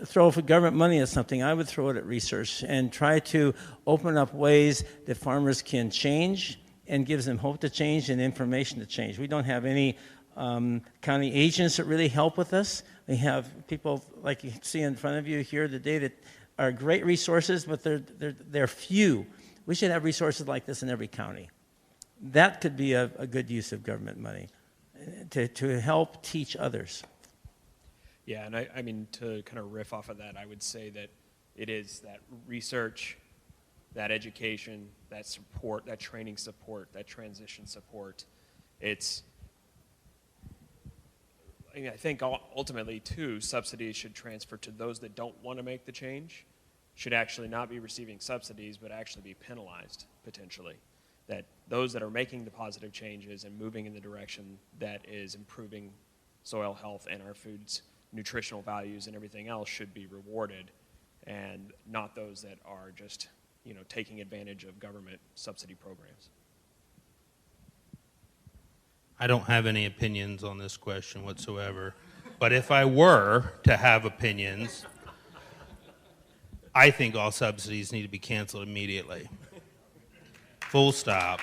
throw government money at something, I would throw it at research and try to open up ways that farmers can change and gives them hope to change and information to change. We don't have any county agents that really help with us. We have people like you see in front of you here today that are great resources, but they're few. We should have resources like this in every county. That could be a good use of government money to help teach others. Yeah, and I mean, to kind of riff off of that, I would say that it is that research, that education, that support, that training support, that transition support. I think ultimately, too, subsidies should transfer to those that don't want to make the change, should actually not be receiving subsidies, but actually be penalized, potentially. that those that are making the positive changes and moving in the direction that is improving soil health and our food's nutritional values and everything else should be rewarded, and not those that are just, taking advantage of government subsidy programs. I don't have any opinions on this question whatsoever, but if I were to have opinions, I think all subsidies need to be canceled immediately. Full stop.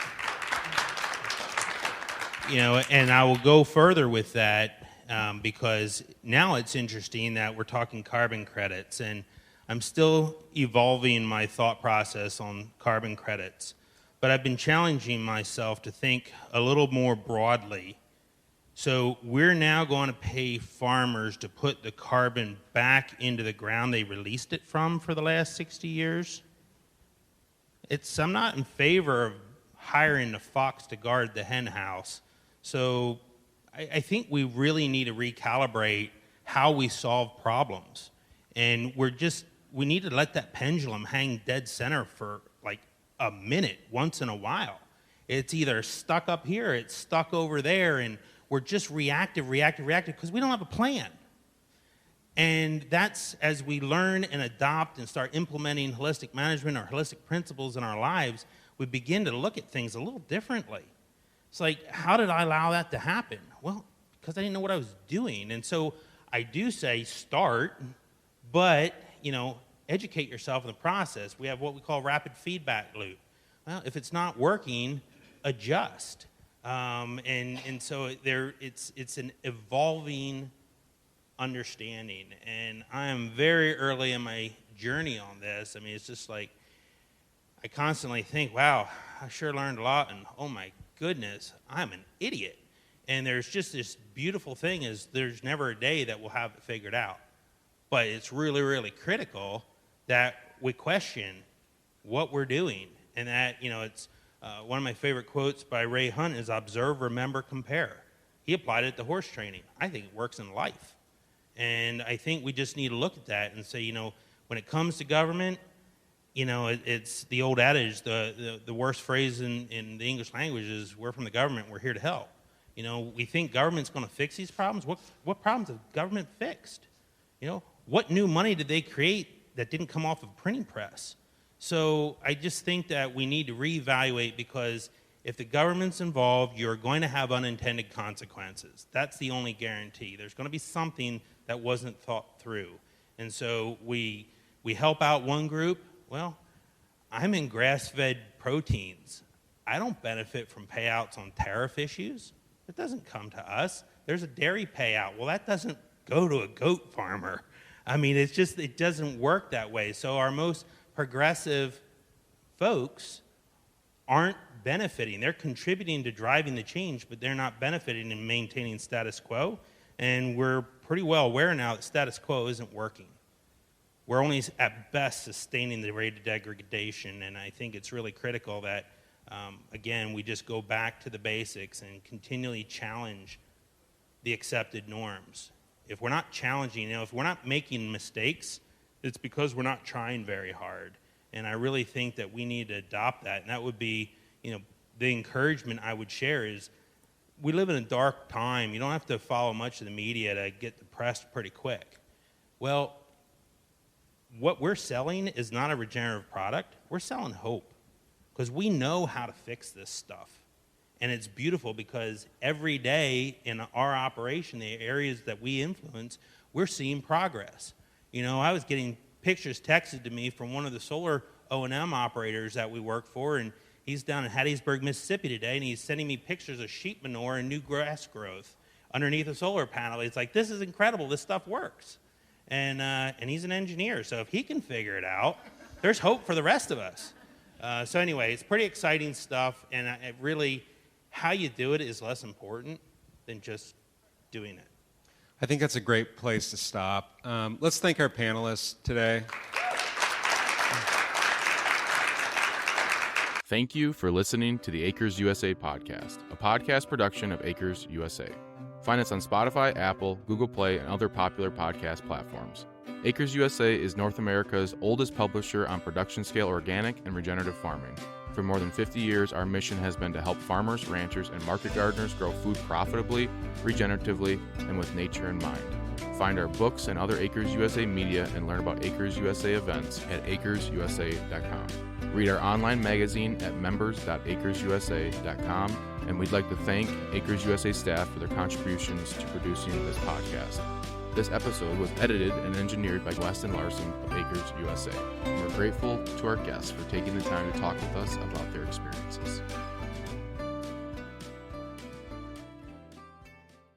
And I will go further with that because now it's interesting that we're talking carbon credits, and I'm still evolving my thought process on carbon credits. But I've been challenging myself to think a little more broadly. So we're now going to pay farmers to put the carbon back into the ground they released it from for the last 60 years. I'm not in favor of hiring the fox to guard the hen house. So I think we really need to recalibrate how we solve problems. And we need to let that pendulum hang dead center for like a minute once in a while. It's either stuck up here, it's stuck over there, and we're just reactive, because we don't have a plan. And that's as we learn and adopt and start implementing holistic management or holistic principles in our lives, we begin to look at things a little differently. It's like, how did I allow that to happen? Well, because I didn't know what I was doing. And so I do say start, but, educate yourself in the process. We have what we call rapid feedback loop. Well, if it's not working, adjust. And so it's an evolving understanding. And I am very early in my journey on this. I mean, it's just like, I constantly think, wow, I sure learned a lot, and oh my goodness, I'm an idiot. And there's just this beautiful thing is there's never a day that we'll have it figured out. But it's really, really critical that we question what we're doing. And that, it's one of my favorite quotes by Ray Hunt is observe, remember, compare. He applied it to horse training. I think it works in life. And I think we just need to look at that and say, when it comes to government, it's the old adage, the worst phrase in the English language is, we're from the government, we're here to help. We think government's going to fix these problems. What problems has government fixed? What new money did they create that didn't come off of a printing press? So I just think that we need to reevaluate, because if the government's involved, you're going to have unintended consequences. That's the only guarantee. There's going to be something that wasn't thought through. And so we help out one group. Well, I'm in grass-fed proteins. I don't benefit from payouts on tariff issues. It doesn't come to us. There's a dairy payout. Well, that doesn't go to a goat farmer. I mean, it doesn't work that way. So our most progressive folks aren't benefiting. They're contributing to driving the change, but they're not benefiting and maintaining status quo. And we're pretty well aware now that status quo isn't working. We're only at best sustaining the rate of degradation, and I think it's really critical that, again, we just go back to the basics and continually challenge the accepted norms. If we're not challenging, if we're not making mistakes, it's because we're not trying very hard. And I really think that we need to adopt that. And that would be, the encouragement I would share is, we live in a dark time. You don't have to follow much of the media to get depressed pretty quick. Well, what we're selling is not a regenerative product. We're selling hope, because we know how to fix this stuff. And it's beautiful because every day in our operation, the areas that we influence, we're seeing progress. I was getting pictures texted to me from one of the solar O&M operators that we work for, and he's down in Hattiesburg, Mississippi today, and he's sending me pictures of sheep manure and new grass growth underneath a solar panel. It's like, this is incredible. This stuff works. And he's an engineer, so if he can figure it out, there's hope for the rest of us. So anyway, it's pretty exciting stuff, and it really, how you do it is less important than just doing it. I think that's a great place to stop. Let's thank our panelists today. Thank you for listening to the Acres USA podcast, a podcast production of Acres USA. Find us on Spotify, Apple, Google Play, and other popular podcast platforms. Acres USA is North America's oldest publisher on production-scale organic and regenerative farming. For more than 50 years, our mission has been to help farmers, ranchers, and market gardeners grow food profitably, regeneratively, and with nature in mind. Find our books and other Acres USA media and learn about Acres USA events at acresusa.com. Read our online magazine at members.acresusa.com, and we'd like to thank Acres USA staff for their contributions to producing this podcast. This episode was edited and engineered by Weston Larson of Acres USA. We're grateful to our guests for taking the time to talk with us about their experience.